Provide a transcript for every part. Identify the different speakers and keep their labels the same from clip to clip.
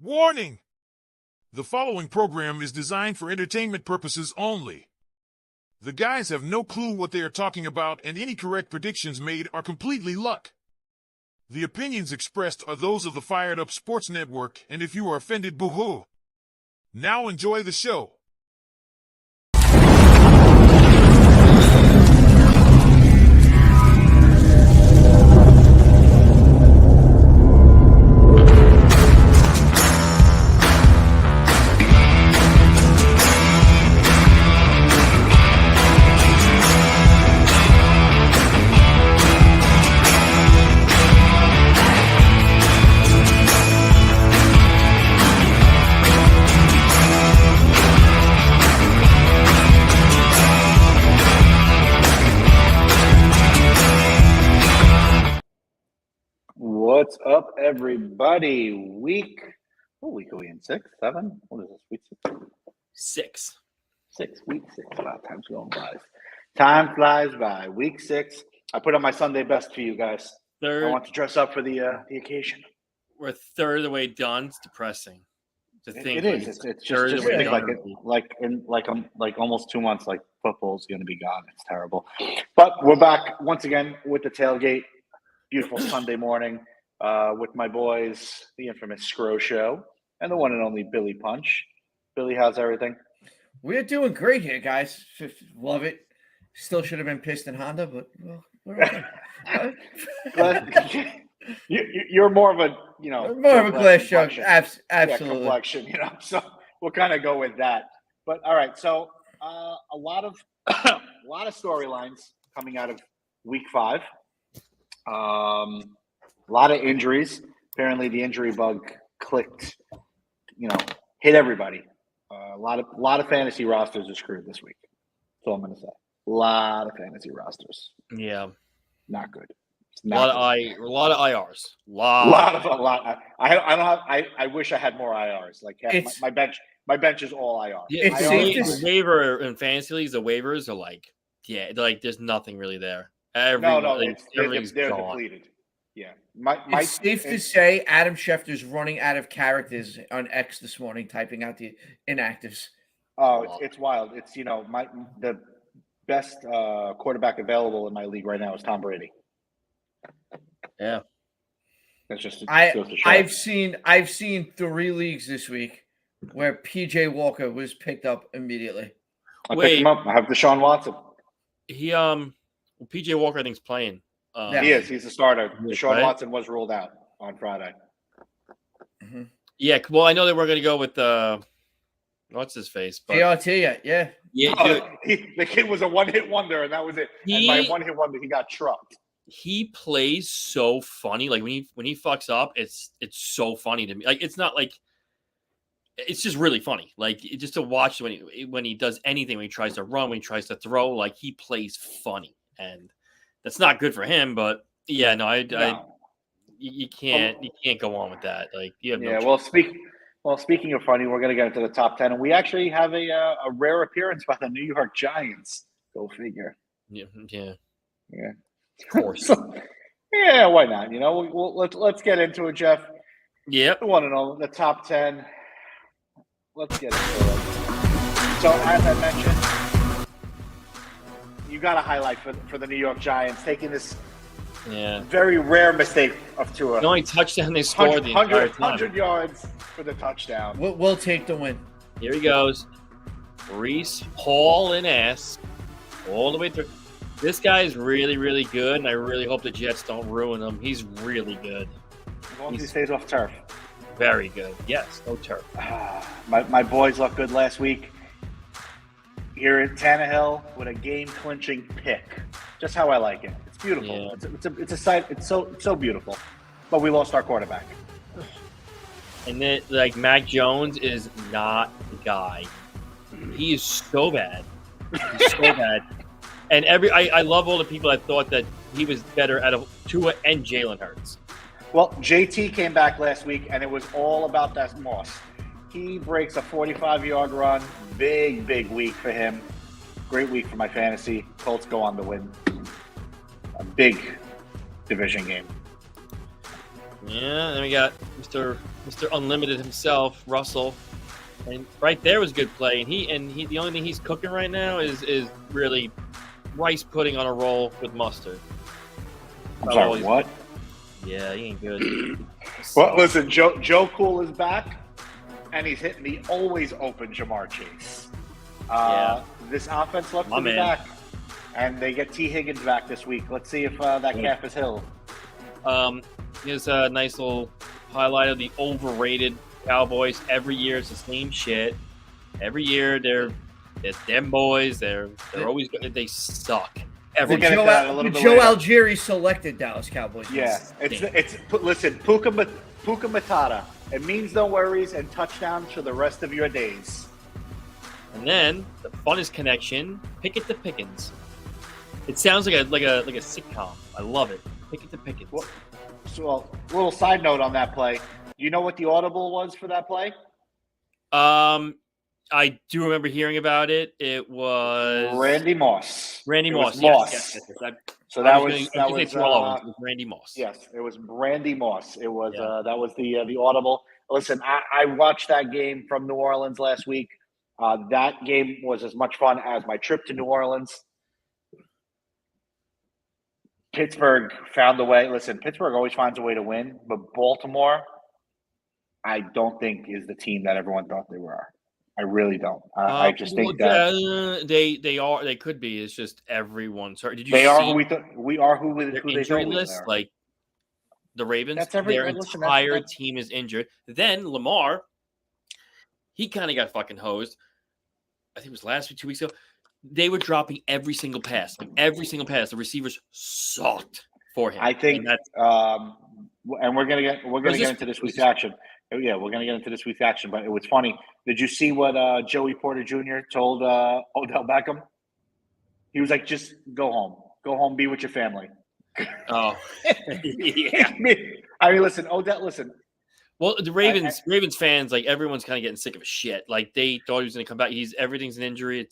Speaker 1: Warning! The following program is designed for entertainment purposes only. The guys have no clue what they are talking about, and any correct predictions made are completely luck. The opinions expressed are those of the Fired Up Sports Network, and if you are offended, boo-hoo. Now enjoy the show.
Speaker 2: What's up, everybody? What week are we in? 6, 7? What is this? Week 6?
Speaker 3: 6.
Speaker 2: Week 6. Wow, time's going by. Time flies by. Week 6. I put on my Sunday best for you guys.
Speaker 3: Third,
Speaker 2: I want to dress up for the occasion.
Speaker 3: we're a third of the way done. It's depressing to think.
Speaker 2: It is. It's just think like almost 2 months. Like football's going to be gone. It's terrible. But we're back once again with the Tailgate. Beautiful Sunday morning with my boys, the infamous Scro Show, and the one and only Billy Punch. Billy, how's everything?
Speaker 4: We're doing great here, guys. Love it. Still should have been pissed in Honda, but well, we're okay.
Speaker 2: You're more of a,
Speaker 4: more of a glass jug. Absolutely.
Speaker 2: Complexion, so we'll kind of go with that. But all right, so a lot of storylines coming out of week 5. A lot of injuries. Apparently, the injury bug clicked. Hit everybody. A lot of fantasy rosters are screwed this week. That's all I'm going to say. A lot of fantasy rosters.
Speaker 3: Yeah,
Speaker 2: not good.
Speaker 3: A lot of IRs.
Speaker 2: I wish I had more IRs. Like my bench is all IR.
Speaker 3: Yeah, the waiver in fantasy leagues, the waivers are like there's nothing really there.
Speaker 2: They're depleted. Yeah,
Speaker 4: it's safe to say Adam Schefter's running out of characters on X this morning, typing out the inactives.
Speaker 2: Oh, it's wild. It's the best quarterback available in my league right now is Tom Brady.
Speaker 3: Yeah,
Speaker 2: that's just.
Speaker 4: I've seen 3 leagues this week where PJ Walker was picked up immediately.
Speaker 2: I picked him up. I have Deshaun Watson.
Speaker 3: He PJ Walker, I think, is playing.
Speaker 2: He is. He's the starter. Deshaun Watson was ruled out on Friday.
Speaker 3: Mm-hmm. Yeah, well, I know they were going to go with what's his face?
Speaker 4: ART, yeah.
Speaker 2: The kid was a one-hit wonder, and that was it. And by one-hit wonder, he got trucked.
Speaker 3: He plays so funny. Like when he fucks up, it's so funny to me. Like it's not like. It's just really funny, like just to watch when he does anything, when he tries to run, when he tries to throw, like he plays funny, and that's not good for him. But yeah, you can't go on with that. Like you have no choice.
Speaker 2: Speaking of funny, we're gonna get into the top 10, and we actually have a rare appearance by the New York Giants. Go figure.
Speaker 3: Yeah,
Speaker 2: of course. Yeah, why not? Let's get into it, Jeff.
Speaker 3: Yep.
Speaker 2: The one and only, the top 10. Let's get into it. So, as I mentioned, you got a highlight for the New York Giants taking this
Speaker 3: Yeah.
Speaker 2: Very rare mistake of Tua.
Speaker 3: The only touchdown they scored the entire time.
Speaker 2: 100 yards for the touchdown.
Speaker 4: We'll take the win.
Speaker 3: Here he goes. Reese Hall and ass all the way through. This guy is really, really good, and I really hope the Jets don't ruin him. He's really good.
Speaker 2: As long as he stays off turf.
Speaker 3: Very good. Yes, no turf.
Speaker 2: My boys looked good last week. Here at Tannehill with a game-clinching pick. Just how I like it. It's beautiful.
Speaker 3: Yeah.
Speaker 2: It's a sight. It's so beautiful. But we lost our quarterback.
Speaker 3: And then, like, Mac Jones is not the guy. He is so bad. He's so bad. And I love all the people that thought that he was better out of Tua and Jalen Hurts.
Speaker 2: Well, JT came back last week, and it was all about that Moss. He breaks a 45-yard run. Big week for him. Great week for my fantasy. Colts go on to win a big division game.
Speaker 3: Yeah, then we got Mr. Unlimited himself, Russell. And right there was good play. And he the only thing he's cooking right now is really rice pudding on a roll with mustard.
Speaker 2: I'm sorry, what?
Speaker 3: Yeah, he ain't good.
Speaker 2: Well, listen, Joe Cool is back, and he's hitting the always open Jamar Chase. This offense looks to be back, and they get T. Higgins back this week. Let's see if that calf is healed.
Speaker 3: Here's a nice little highlight of the overrated Cowboys. Every year it's the same shit. Every year they're them boys. They're always good. They suck.
Speaker 4: Joe Algieri selected Dallas Cowboys.
Speaker 2: Yeah, listen, Puka Matata. It means no worries and touchdowns for the rest of your days.
Speaker 3: And then the funnest connection, Pickett to Pickens. It sounds like a sitcom. I love it. Pickett to Pickens.
Speaker 2: Well, a little side note on that play. You know what the audible was for that play?
Speaker 3: I do remember hearing about it. It was
Speaker 2: Randy Moss.
Speaker 3: Yes.
Speaker 2: So that was
Speaker 3: Randy Moss.
Speaker 2: Yes, it was Randy Moss. It was that was the audible. Listen, I watched that game from New Orleans last week. That game was as much fun as my trip to New Orleans. Pittsburgh found a way. Listen, Pittsburgh always finds a way to win, but Baltimore, I don't think is the team that everyone thought they were. I really don't. I just think that
Speaker 3: they could be. It's just everyone's hurt. Did you?
Speaker 2: They
Speaker 3: see
Speaker 2: are who we are. Who
Speaker 3: their
Speaker 2: they
Speaker 3: injury
Speaker 2: thought
Speaker 3: list? Like the Ravens, their entire team is injured. Then Lamar, he kind of got fucking hosed. I think it was last week, 2 weeks ago. They were dropping every single pass. The receivers sucked for him.
Speaker 2: I think that's and we're gonna get into this week's action. Yeah, we're gonna get into this week's action. But it was funny. Did you see what Joey Porter Jr. told Odell Beckham? He was like, "Just go home, be with your family."
Speaker 3: Oh, yeah.
Speaker 2: I mean, listen, Odell, listen.
Speaker 3: Well, the Ravens fans, like everyone's kind of getting sick of his shit. Like they thought he was going to come back. Everything's an injury.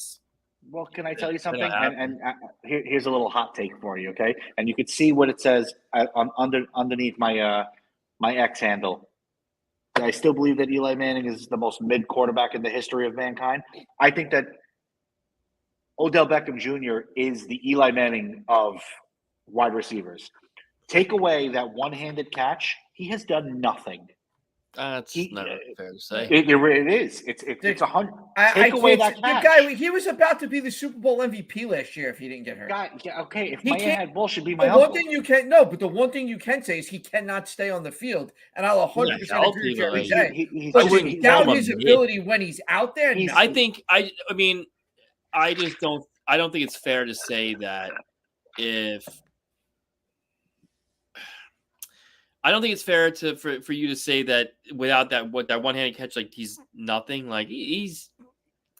Speaker 2: Well, can I tell you something? And here's a little hot take for you, okay? And you could see what it says underneath my X handle. I still believe that Eli Manning is the most mid quarterback in the history of mankind. I think that Odell Beckham Jr. is the Eli Manning of wide receivers. Take away that one-handed catch, he has done nothing.
Speaker 3: That's not fair to say.
Speaker 2: It is. It's 100. Take away that catch.
Speaker 4: The guy, he was about to be the Super Bowl MVP last year if he didn't get hurt.
Speaker 2: Okay. If Maya had bull, should be my uncle.
Speaker 4: But the one thing you can say is he cannot stay on the field, and I'll 100% agree with you every day. But to doubt his ability when he's out there,
Speaker 3: I don't think it's fair to say that I don't think it's fair for you to say that without that one-handed catch, like he's nothing. Like he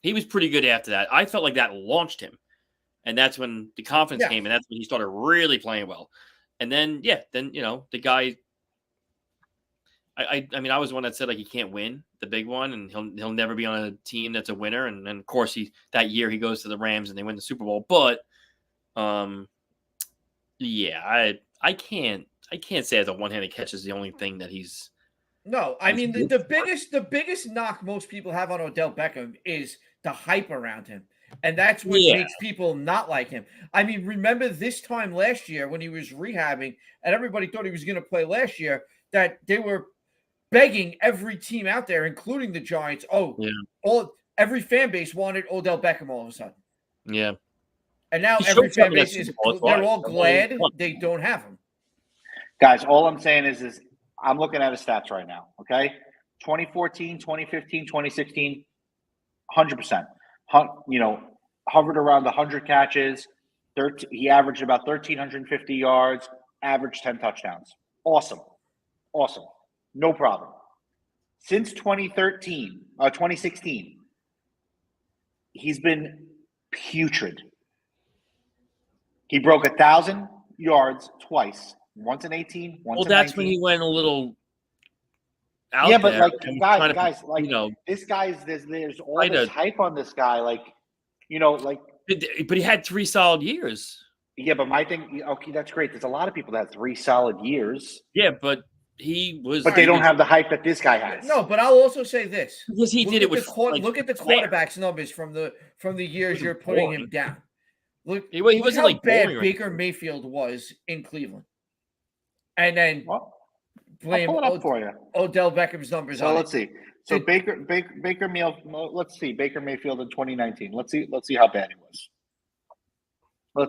Speaker 3: was pretty good after that. I felt like that launched him, and that's when the confidence came, and that's when he started really playing well. And then the guy. I mean, I was the one that said like he can't win the big one, and he'll never be on a team that's a winner. And then of course that year he goes to the Rams and they win the Super Bowl. But I can't say that one-handed catch is the only thing that he's.
Speaker 4: No, I mean the biggest knock most people have on Odell Beckham is the hype around him. And that's what makes people not like him. I mean, remember this time last year when he was rehabbing and everybody thought he was going to play last year, that they were begging every team out there, including the Giants. Every fan base wanted Odell Beckham all of a sudden.
Speaker 3: Yeah.
Speaker 4: And now every fan base they're all glad they don't have him.
Speaker 2: Guys, all I'm saying is I'm looking at his stats right now, okay? 2014, 2015, 2016, 100%. Hovered around the 100 catches. He averaged about 1,350 yards, averaged 10 touchdowns. Awesome. No problem. Since 2016, he's been putrid. He broke 1,000 yards twice. Once in 18, once in 19. Well,
Speaker 3: that's when he went a little out
Speaker 2: but
Speaker 3: there.
Speaker 2: Like guys, this guy's there's all this hype on this guy,
Speaker 3: But he had 3 solid years.
Speaker 2: Yeah, but my thing, okay, that's great. There's a lot of people that have 3 solid years.
Speaker 3: Yeah, but he was.
Speaker 2: But they don't have the hype that this guy has.
Speaker 4: No, but I'll also say this:
Speaker 3: because he did it with.
Speaker 4: Look at the quarterback's numbers from the years you're putting him down. Look,
Speaker 3: he wasn't
Speaker 4: how
Speaker 3: like
Speaker 4: bad Baker Mayfield was in Cleveland, and then blame Odell Beckham's numbers.
Speaker 2: So let's see. So Baker Mayfield. Let's see Baker Mayfield in 2019. Let's see how bad he was.
Speaker 3: I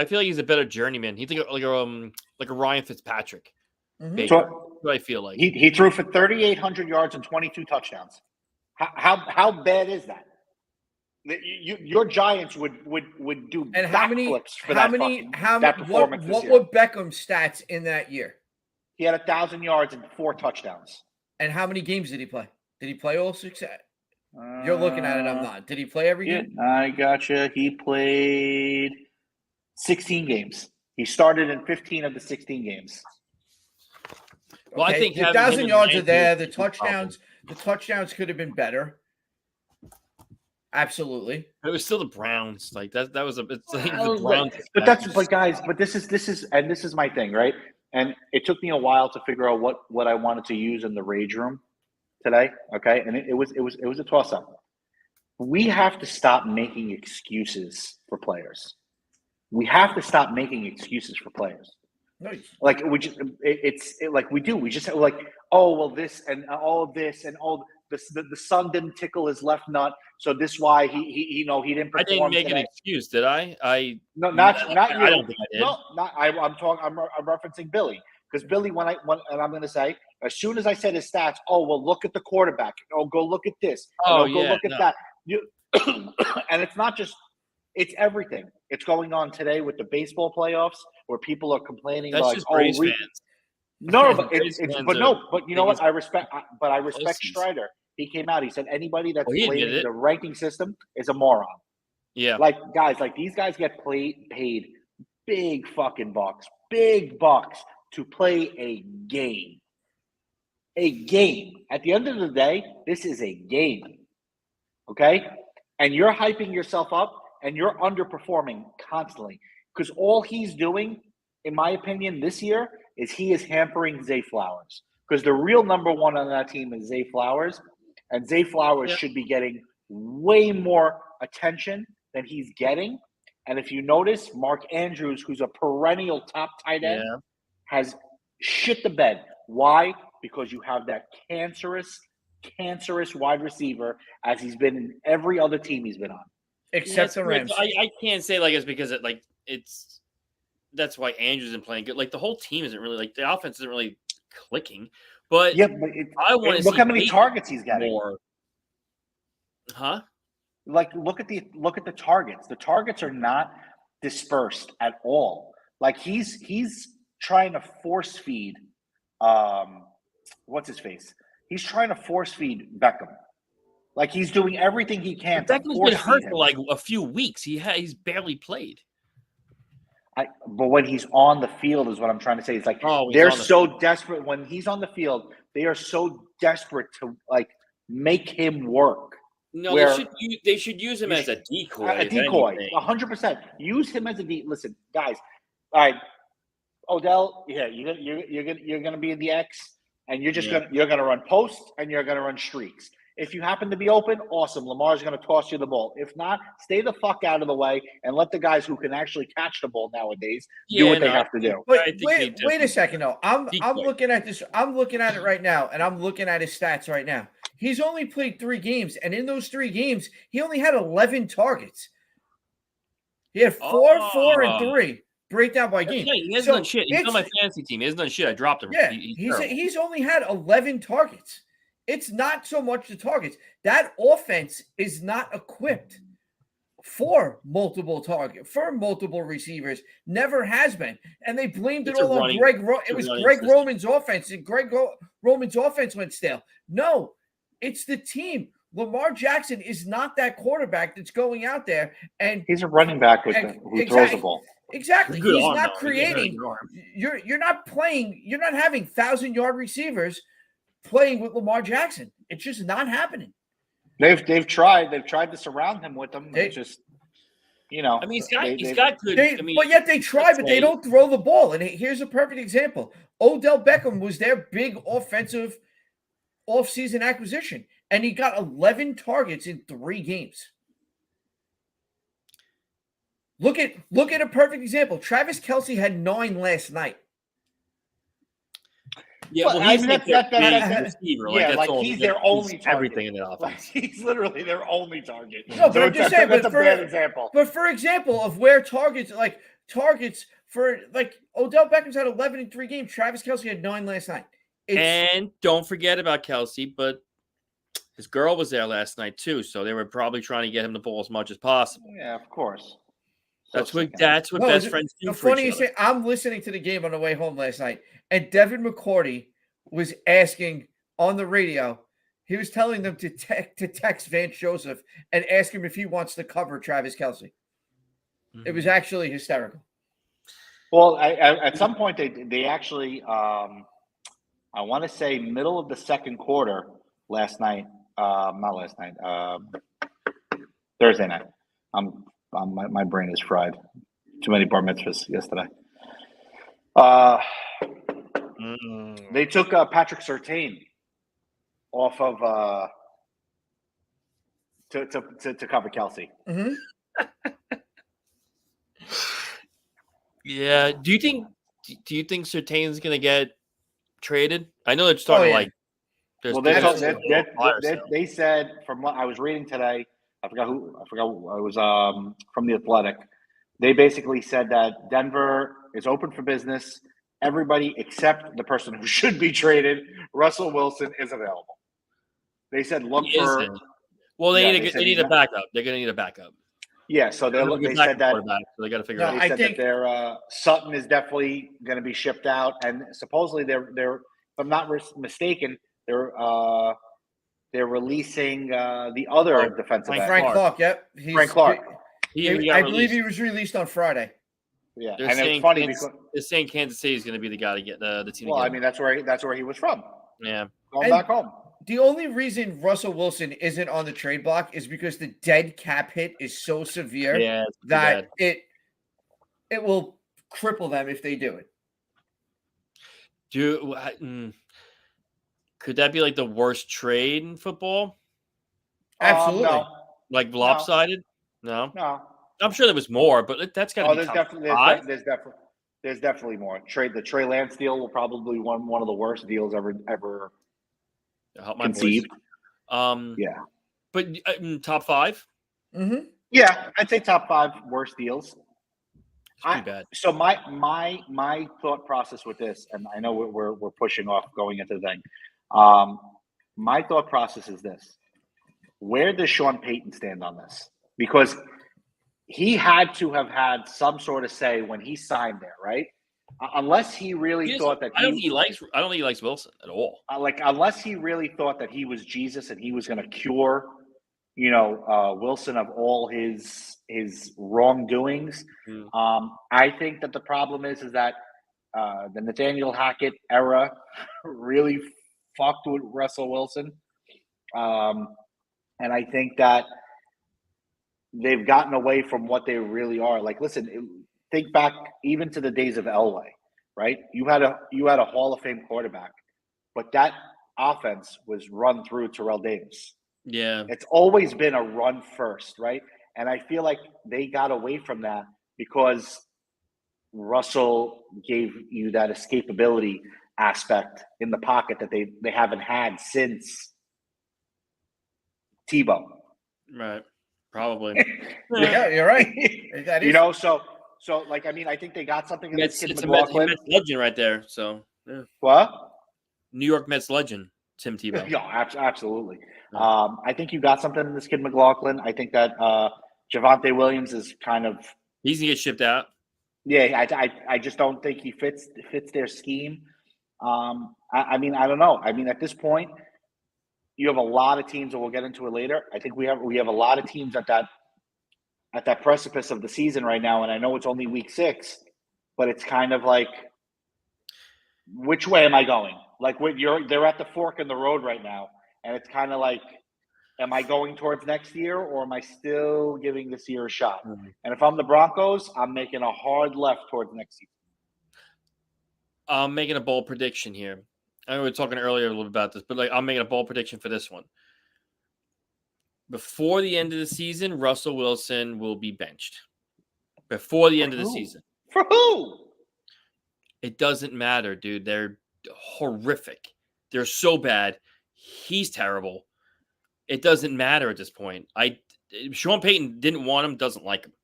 Speaker 3: feel like he's a better journeyman. He's like a Ryan Fitzpatrick.
Speaker 2: Mm-hmm.
Speaker 3: So what I feel like
Speaker 2: he threw for 3,800 yards and 22 touchdowns. How bad is that? Your Giants would do
Speaker 4: and
Speaker 2: backflips for that performance.
Speaker 4: What were Beckham's stats in that year?
Speaker 2: He had 1,000 yards and 4 touchdowns.
Speaker 4: And how many games did he play? Did he play all 6? You're looking at it. I'm not. Did he play every game?
Speaker 2: I gotcha. He played 16 games. He started in 15 of the 16 games.
Speaker 3: Well, I think
Speaker 4: the 1,000 yards are there. The touchdowns could have been better. Absolutely.
Speaker 3: It was still the Browns. Like that was the Browns.
Speaker 2: But this is my thing, right? And it took me a while to figure out what I wanted to use in the rage room today. Okay. And it was a toss up. We have to stop making excuses for players. We have to stop making excuses for players.
Speaker 4: Nice.
Speaker 2: Like we just, we do. We just have like, oh well, this and all of this and all the sun didn't tickle his left nut, so this why he didn't perform.
Speaker 3: I didn't make
Speaker 2: today.
Speaker 3: an excuse, did I?
Speaker 2: No, not you.
Speaker 3: I don't think I did.
Speaker 2: No, I'm referencing Billy because Billy when I'm going to say as soon as I said his stats, oh well, look at the quarterback. Oh, go look at this. Go look at that. And it's not just. It's everything. It's going on today with the baseball playoffs where people are complaining
Speaker 3: That's
Speaker 2: like,
Speaker 3: just Braves fans.
Speaker 2: No, but you know what? I respect Strider. He came out. He said anybody that's blaming the ranking system is a moron.
Speaker 3: Yeah,
Speaker 2: like these guys get paid big fucking bucks to play a game. A game. At the end of the day, this is a game. Okay, and you're hyping yourself up. And you're underperforming constantly because all he's doing, in my opinion, this year is he is hampering Zay Flowers because the real number one on that team is Zay Flowers, and Zay Flowers should be getting way more attention than he's getting. And if you notice, Mark Andrews, who's a perennial top tight end, has shit the bed. Why? Because you have that cancerous wide receiver as he's been in every other team he's been on.
Speaker 4: Except the Rams.
Speaker 3: I can't say it's because that's why Andrews isn't playing good. Like the whole team isn't really the offense isn't really clicking. But I want to
Speaker 2: look how many targets he's getting.
Speaker 3: More. Huh?
Speaker 2: Like look at the targets. The targets are not dispersed at all. Like he's trying to force feed what's his face? He's trying to force feed Beckham. Like he's doing everything he can.
Speaker 3: Beckham's been hurt for a few weeks. He's barely played.
Speaker 2: But when he's on the field is what I'm trying to say. It's like they're so desperate when he's on the field. They are so desperate to make him work.
Speaker 3: No, they should use him as a decoy.
Speaker 2: A decoy, 100%. Use him as a decoy. Listen, guys. All right, Odell. Yeah, you're gonna be in the X, and you're gonna run posts and you're gonna run streaks. If you happen to be open, awesome. Lamar's going to toss you the ball. If not, stay the fuck out of the way and let the guys who can actually catch the ball nowadays do what they have to do.
Speaker 3: I
Speaker 4: Wait,
Speaker 3: think
Speaker 4: wait a second though. I'm
Speaker 3: Decoy.
Speaker 4: looking at this. I'm looking at it right now, and I'm looking at his stats right now. He's only played 3 games, and in those 3 games, he only had 11 targets. He had 4, 4, and 3 breakdown by game.
Speaker 3: He hasn't done shit. He's on my fantasy team. He hasn't done shit. I dropped him.
Speaker 4: Yeah, he's only had 11 targets. It's not so much the targets. That offense is not equipped for multiple receivers. Never has been. And they blamed it all on Greg. It was Greg Roman's offense, and Greg Roman's offense went stale. No, it's the team. Lamar Jackson is not that quarterback that's going out there and
Speaker 2: he's a running back who throws the ball.
Speaker 4: Exactly. He's not creating. You're not playing. You're not having 1,000-yard receivers playing with Lamar Jackson. It's just not happening.
Speaker 2: They've tried to surround him with them. It's just,
Speaker 3: I mean, he's got good.
Speaker 4: But yet they try, but they don't throw the ball. And here's a perfect example: Odell Beckham was their big offensive offseason acquisition, and he got 11 targets in 3 games. Look at a perfect example. Travis Kelce had 9 last night.
Speaker 3: Yeah, well, he's receiver.
Speaker 2: He's their only target.
Speaker 3: Everything in the offense.
Speaker 2: He's literally their only target.
Speaker 4: No, but I'm just saying.
Speaker 2: That's a bad example.
Speaker 4: But for example, of where targets for Odell Beckham's had 11 in 3 games. Travis Kelce had 9 last night.
Speaker 3: And don't forget about Kelce, but his girl was there last night too, so they were probably trying to get him the ball as much as possible.
Speaker 2: Yeah, of course.
Speaker 3: That's what best friends do.
Speaker 4: The funniest thing, I'm listening to the game on the way home last night, and Devin McCourty was asking on the radio. He was telling them to text Vance Joseph and ask him if he wants to cover Travis Kelce. Mm-hmm. It was actually hysterical.
Speaker 2: Well, at some point they actually, I want to say middle of the second quarter last night. Not last night. Thursday night. My brain is fried. Too many bar mitzvahs yesterday. They took Patrick Surtain off of to cover Kelce.
Speaker 4: Mm-hmm.
Speaker 3: Yeah. Do you think Surtain's going to get traded? I know they're starting
Speaker 2: Well, they said from what I was reading today. I forgot who it was from The Athletic. They basically said that Denver is open for business. Everybody except the person who should be traded, Russell Wilson, is available. They said look for.
Speaker 3: Well, they need a backup. They're going to need a backup.
Speaker 2: Yeah, so they said that.
Speaker 3: So they got to figure out.
Speaker 2: They said that their Sutton is definitely going to be shipped out, and supposedly they're if I'm not mistaken, they're releasing the other defensive end.
Speaker 4: Frank Clark. Yep,
Speaker 2: Frank Clark.
Speaker 4: I believe he was released on Friday.
Speaker 2: Yeah,
Speaker 3: they're
Speaker 2: and it's funny because
Speaker 3: they're saying Kansas City is going to be the guy to get the team.
Speaker 2: Well, I mean that's where he was from.
Speaker 3: Yeah,
Speaker 2: going back home.
Speaker 4: The only reason Russell Wilson isn't on the trade block is because the dead cap hit is so severe that it will cripple them if they do it.
Speaker 3: Could that be like the worst trade in football?
Speaker 4: Absolutely.
Speaker 2: No.
Speaker 3: Like lopsided? No. I'm sure there was more, but that's got to be
Speaker 2: there's definitely more. The Trey Lance deal will probably be one of the worst deals ever conceived. Yeah.
Speaker 3: But top 5?
Speaker 4: Mm-hmm.
Speaker 2: Yeah, I'd say top 5 worst deals.
Speaker 3: Pretty bad.
Speaker 2: So my thought process with this, and I know we're pushing off going into the thing. My thought process is this: where does Sean Payton stand on this? Because he had to have had some sort of say when he signed there, right? Unless he really thought that
Speaker 3: I don't think he likes Wilson at all.
Speaker 2: Unless he really thought that he was Jesus and he was going to cure, Wilson of all his wrongdoings. I think that the problem is that the Nathaniel Hackett era really fucked with Russell Wilson, and I think that they've gotten away from what they really are. Like, listen, think back even to the days of Elway, right? You had a Hall of Fame quarterback, but that offense was run through Terrell Davis.
Speaker 3: Yeah.
Speaker 2: It's always been a run first, right? And I feel like they got away from that because Russell gave you that escapability aspect in the pocket that they haven't had since Tebow.
Speaker 3: Right. Probably.
Speaker 4: Yeah, you're right. That
Speaker 2: You
Speaker 4: is.
Speaker 2: know, so like I mean, I think they got something in this kid
Speaker 3: It's a
Speaker 2: McLaughlin.
Speaker 3: Mets legend right there. So, yeah.
Speaker 2: What?
Speaker 3: New York Mets legend, Tim Tebow.
Speaker 2: Yeah, absolutely.
Speaker 3: Yeah.
Speaker 2: I think you got something in this kid McLaughlin. I think that Javonte Williams is kind of
Speaker 3: He's going to get shipped out.
Speaker 2: yeah. I just don't think he fits their scheme. I mean, I don't know. I mean, at this point, you have a lot of teams, and we'll get into it later. I think we have a lot of teams at that precipice of the season right now, and I know it's only week 6, but it's kind of like, which way am I going? Like, they're at the fork in the road right now, and it's kind of like, am I going towards next year, or am I still giving this year a shot?
Speaker 3: Mhm.
Speaker 2: And if I'm the Broncos, I'm making a hard left towards next season.
Speaker 3: I'm making a bold prediction here. I know we were talking earlier a little bit about this, but like I'm making a bold prediction for this one. Before the end of the season, Russell Wilson will be benched. Before the end of the season.
Speaker 2: For who?
Speaker 3: It doesn't matter, dude. They're horrific. They're so bad. He's terrible. It doesn't matter at this point. Sean Payton didn't want him, doesn't like him.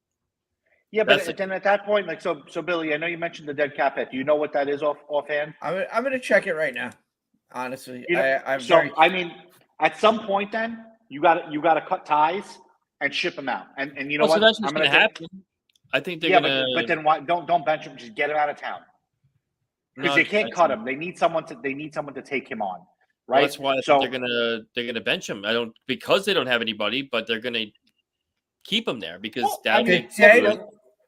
Speaker 2: Yeah, but then at that point, like, so Billy, I know you mentioned the dead cap hit. Do you know what that is offhand?
Speaker 4: I'm going to check it right now. Honestly,
Speaker 2: You know, I mean, at some point, then you got to cut ties and ship him out. And you know what?
Speaker 3: So that's what's going to happen. I think they're going to.
Speaker 2: But then why? Don't bench him. Just get him out of town because they can't cut him. They need someone to take him on. Right.
Speaker 3: Well, that's why I think they're gonna bench him. Because they don't have anybody, but they're gonna keep him there because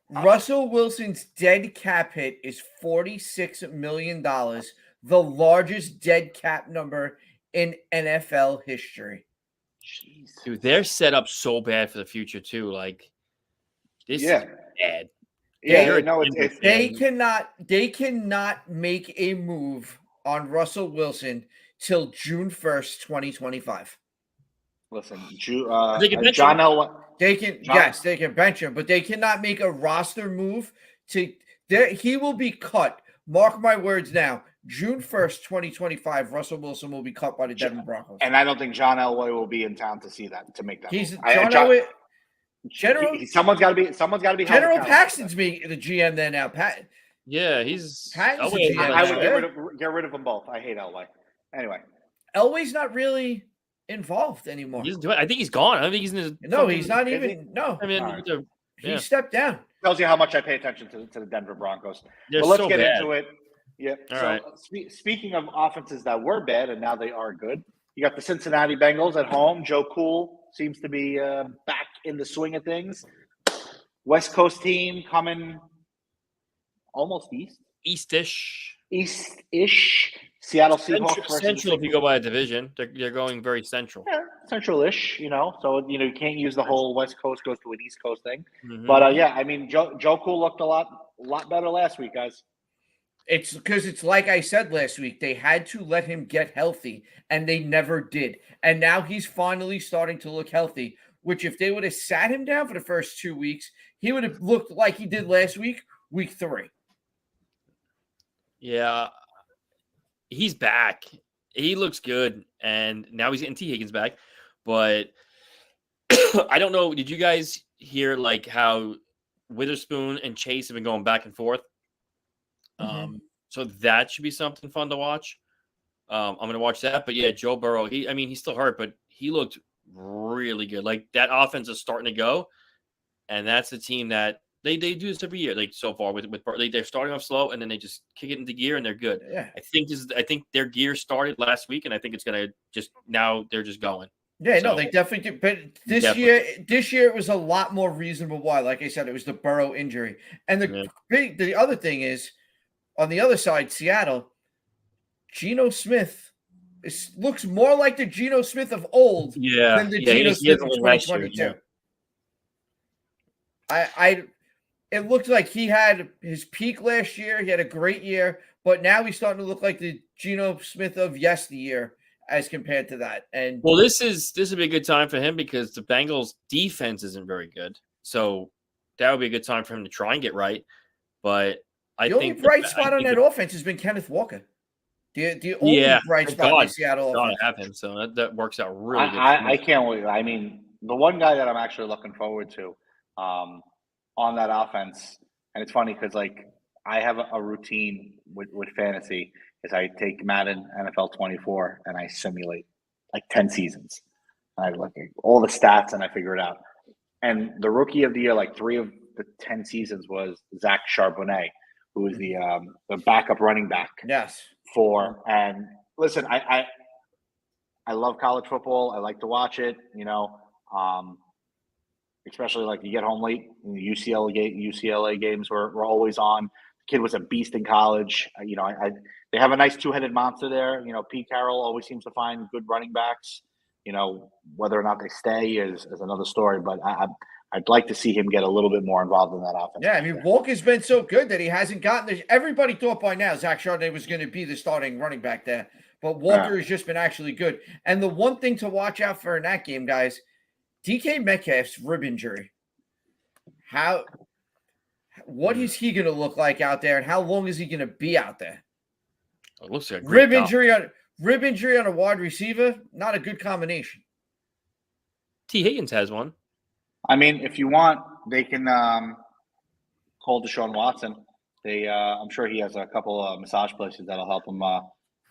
Speaker 4: Russell Wilson's dead cap hit is $46 million, the largest dead cap number in NFL history.
Speaker 2: Jeez.
Speaker 3: Dude, they're set up so bad for the future too. Like this is bad.
Speaker 2: Yeah,
Speaker 4: They cannot make a move on Russell Wilson till June 1st, 2025.
Speaker 2: Listen,
Speaker 3: they can bench
Speaker 2: John
Speaker 3: him.
Speaker 2: L.
Speaker 4: They can bench him, but they cannot make a roster move he will be cut. Mark my words now. June 1st, 2025, Russell Wilson will be cut by the Denver Broncos.
Speaker 2: And I don't think John Elway will be in town to see that, to make that
Speaker 4: He's
Speaker 2: move.
Speaker 4: John Elway.
Speaker 2: Someone's got to be.
Speaker 4: General Paxton's the GM there now.
Speaker 3: Yeah, he's.
Speaker 4: Patton's the GM.
Speaker 2: I would get rid of them both. I hate Elway. Anyway,
Speaker 4: Elway's not really involved anymore.
Speaker 3: I think he's gone. I don't think he's in his.
Speaker 4: No, he's not even. No,
Speaker 3: I mean,
Speaker 4: he stepped down.
Speaker 2: Tells you how much I pay attention to the Denver Broncos.
Speaker 3: They're
Speaker 2: but let's
Speaker 3: so
Speaker 2: get
Speaker 3: bad.
Speaker 2: into it. Yeah.
Speaker 3: All
Speaker 2: so
Speaker 3: right.
Speaker 2: Speaking of offenses that were bad and now they are good, you got the Cincinnati Bengals at home. Joe Cool seems to be back in the swing of things. West Coast team coming almost
Speaker 3: East-ish.
Speaker 2: Seattle Seahawks.
Speaker 3: Central, if you go by a division, they're going very central.
Speaker 2: Yeah, central-ish, So, you can't use the whole West Coast goes to an East Coast thing.
Speaker 3: Mm-hmm.
Speaker 2: But, I mean, Joe Cool looked a lot better last week, guys.
Speaker 4: It's because it's like I said last week, they had to let him get healthy, and they never did. And now he's finally starting to look healthy, which if they would have sat him down for the first 2 weeks, he would have looked like he did last week, week 3.
Speaker 3: Yeah. He's back. He looks good, and now he's getting T. Higgins back. But I don't know. Did you guys hear like how Witherspoon and Chase have been going back and forth?
Speaker 4: Mm-hmm.
Speaker 3: So that should be something fun to watch. I'm going to watch that. But yeah, Joe Burrow. He's still hurt, but he looked really good. Like that offense is starting to go, and that's the team that. They do this every year, like so far with they're starting off slow and then they just kick it into gear and they're good.
Speaker 4: Yeah.
Speaker 3: I think their gear started last week and I think it's gonna just now they're just going.
Speaker 4: Yeah, no, they definitely did. But this year it was a lot more reasonable. Why? Like I said, it was the Burrow injury. And the other thing is on the other side, Seattle, Geno Smith looks more like the Geno Smith of old than the Geno Smith of 2022. It looked like he had his peak last year. He had a great year, but now he's starting to look like the Geno Smith of yesteryear. as compared to that. And
Speaker 3: Well, this would be a good time for him because the Bengals defense isn't very good. So that would be a good time for him to try and get right. But I
Speaker 4: the only
Speaker 3: think
Speaker 4: bright spot on that offense has been Kenneth Walker. The only bright
Speaker 3: thank
Speaker 4: spot in
Speaker 3: God.
Speaker 4: the Seattle
Speaker 3: God,
Speaker 4: offense.
Speaker 3: I have him, so that works out really good.
Speaker 2: I can't wait. I mean, the one guy that I'm actually looking forward to on that offense, and it's funny because like I have a routine with fantasy is I take Madden NFL 24 and I simulate like 10 seasons. I look at all the stats and I figure it out. And the rookie of the year, like 3 of the 10 seasons, was Zach Charbonnet, who was the backup running back.
Speaker 4: Yes.
Speaker 2: And listen, I love college football. I like to watch it. Especially like you get home late. The UCLA games were always on. The kid was a beast in college. They have a nice 2-headed monster there. Pete Carroll always seems to find good running backs. Whether or not they stay is another story. But I'd like to see him get a little bit more involved in that offense.
Speaker 4: Yeah, I mean, Walker's been so good that he hasn't gotten this. Everybody thought by now Zach Charbonnet was going to be the starting running back there. But Walker has just been actually good. And the one thing to watch out for in that game, guys, DK Metcalf's rib injury. What is he going to look like out there, and how long is he going to be out there?
Speaker 3: It looks like a
Speaker 4: rib injury on a wide receiver, not a good combination.
Speaker 3: T. Higgins has one.
Speaker 2: I mean, if you want, they can call Deshaun Watson. I'm sure he has a couple of massage places that'll help him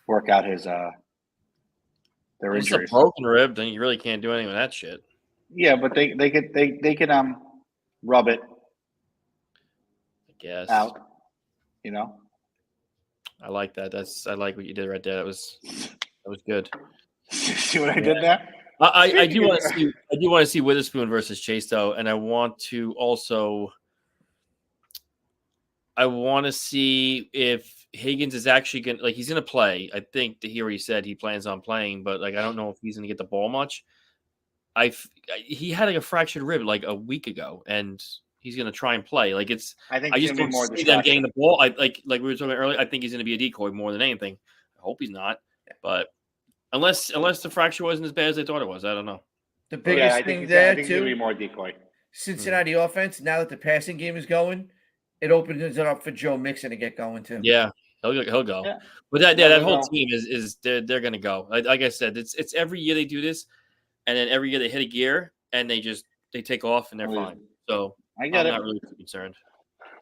Speaker 2: work out his their
Speaker 3: It's
Speaker 2: injuries.
Speaker 3: a broken rib, then you really can't do anything with that shit.
Speaker 2: Yeah, but they can rub it.
Speaker 3: I guess
Speaker 2: out.
Speaker 3: I like that. I like what you did right there. That was good.
Speaker 2: See what I did there?
Speaker 3: I do want to see Witherspoon versus Chase though, and I want to see if Higgins is actually going to he's going to play. I think to hear what he said he plans on playing, but I don't know if he's going to get the ball much. He had a fractured rib a week ago, and he's going to try and play. I just don't see them getting the ball. Like we were talking about earlier. I think he's going to be a decoy more than anything. I hope he's not, but unless the fracture wasn't as bad as they thought it was, I don't know.
Speaker 4: The biggest thing there
Speaker 2: I think
Speaker 4: too.
Speaker 2: Be more decoy.
Speaker 4: Cincinnati offense. Now that the passing game is going, it opens it up for Joe Mixon to get going too.
Speaker 3: Yeah, he'll go. Yeah. But that whole team is they're going to go. Like I said, it's every year they do this, and then every year they hit a gear and they take off and they're fine. So I'm not really too concerned.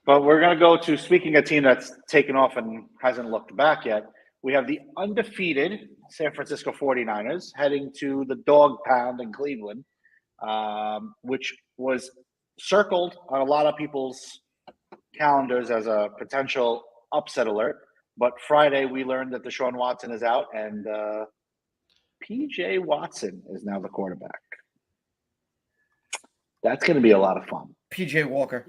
Speaker 2: But we're going to go to, speaking of a team that's taken off and hasn't looked back yet, we have the undefeated San Francisco 49ers heading to the dog pound in Cleveland, which was circled on a lot of people's calendars as a potential upset alert. But Friday, we learned that Deshaun Watson is out, and P.J. Watson is now the quarterback. That's going to be a lot of fun.
Speaker 4: P.J. Walker.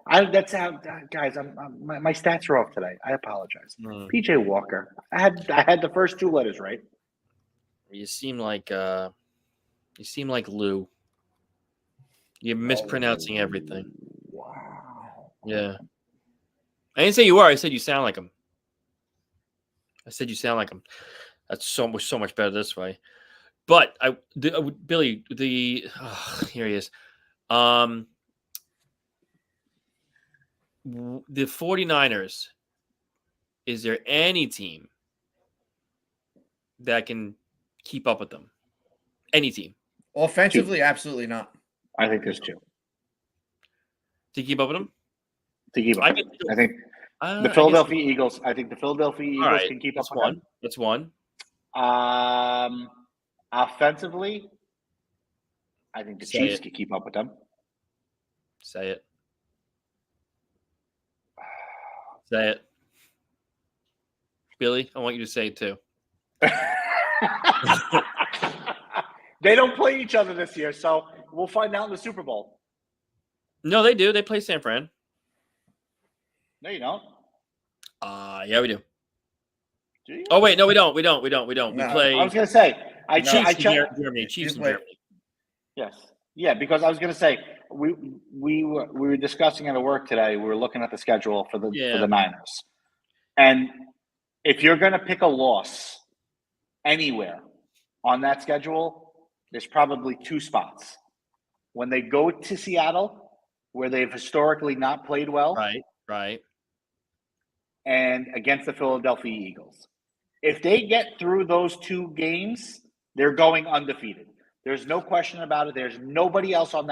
Speaker 2: That's how, guys. My stats are off today. I apologize. P.J. Walker. I had the first 2 letters right.
Speaker 3: You seem like Lou. You're mispronouncing everything.
Speaker 2: Wow.
Speaker 3: Yeah. I didn't say you were. I said you sound like him. That's so much better this way. But Billy, here he is. The 49ers, is there any team that can keep up with them? Any team?
Speaker 4: Offensively, absolutely not.
Speaker 2: I think there's 2.
Speaker 3: To keep up with them?
Speaker 2: I think the Philadelphia Eagles. I think the Philadelphia Eagles can keep up with them.
Speaker 3: That's one.
Speaker 2: Offensively, I think the Chiefs can keep up with them.
Speaker 3: Say it. Billy, I want you to say it too.
Speaker 2: They don't play each other this year, so we'll find out in the Super Bowl.
Speaker 3: No, they do. They play San Fran.
Speaker 2: No, you don't.
Speaker 3: Yeah, we do.
Speaker 2: Do you?
Speaker 3: Oh wait, no, we don't. We play.
Speaker 2: I was gonna say,
Speaker 3: Germany. Chiefs in Germany.
Speaker 2: Yes, yeah, because I was gonna say we were discussing at work today. We were looking at the schedule for the Niners, and if you're gonna pick a loss anywhere on that schedule, there's probably 2 spots. When they go to Seattle, where they've historically not played well,
Speaker 3: Right.
Speaker 2: and against the Philadelphia Eagles. If they get through those 2 games, they're going undefeated. There's no question about it. There's nobody else on